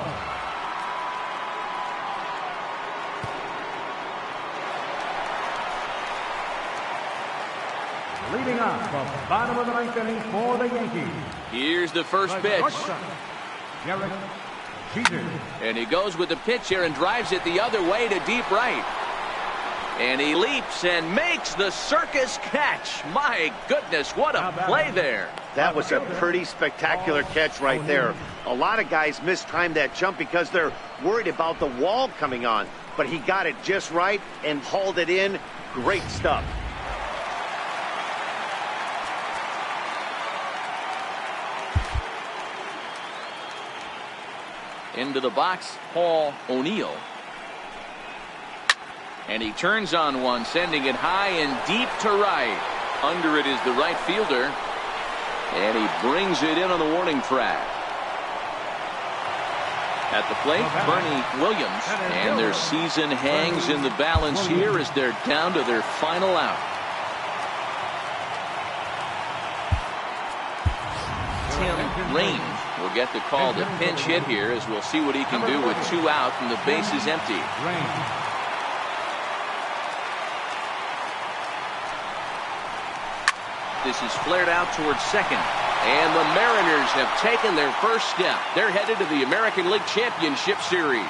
Leading off the bottom of the ninth inning for the Yankees. Here's the first pitch. Derek Jeter. And he goes with the pitch here and drives it the other way to deep right. And he leaps and makes the circus catch. My goodness, what a play there. That was a pretty spectacular catch right there. A lot of guys mistimed that jump because they're worried about the wall coming on. But he got it just right and hauled it in. Great stuff. Into the box, Paul O'Neill. And he turns on one, sending it high and deep to right. Under it is the right fielder. And he brings it in on the warning track. At the plate, Bernie Williams, and their season hangs in the balance here as they're down to their final out. Tim Raines will get the call to pinch hit here, as we'll see what he can do with 2 out and the base is empty. This is flared out towards second. And the Mariners have taken their first step. They're headed to the American League Championship Series.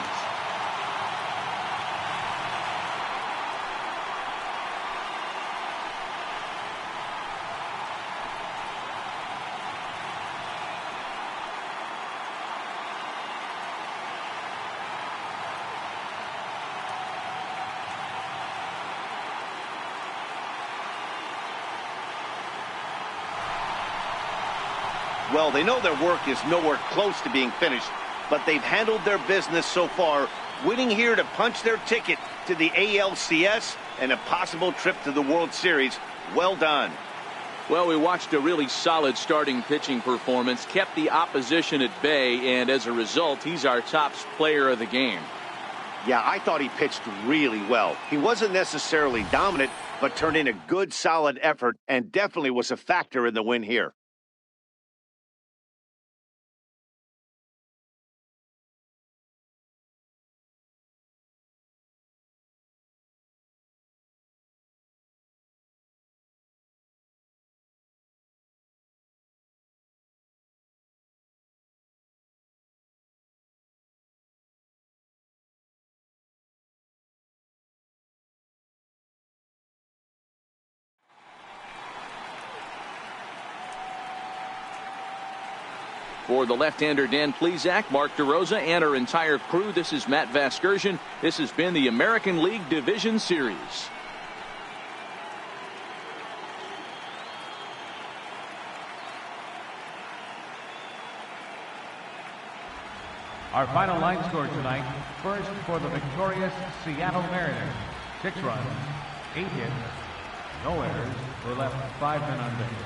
Well, they know their work is nowhere close to being finished, but they've handled their business so far, winning here to punch their ticket to the ALCS and a possible trip to the World Series. Well done. Well, we watched a really solid starting pitching performance, kept the opposition at bay, and as a result, he's our top player of the game. Yeah, I thought he pitched really well. He wasn't necessarily dominant, but turned in a good, solid effort and definitely was a factor in the win here. For the left-hander Dan Plesac, Mark DeRosa, and our entire crew, this is Matt Vasgersian. This has been the American League Division Series. Our final line score tonight. First, for the victorious Seattle Mariners, 6 runs, 8 hits, no errors, were left 5 men on base.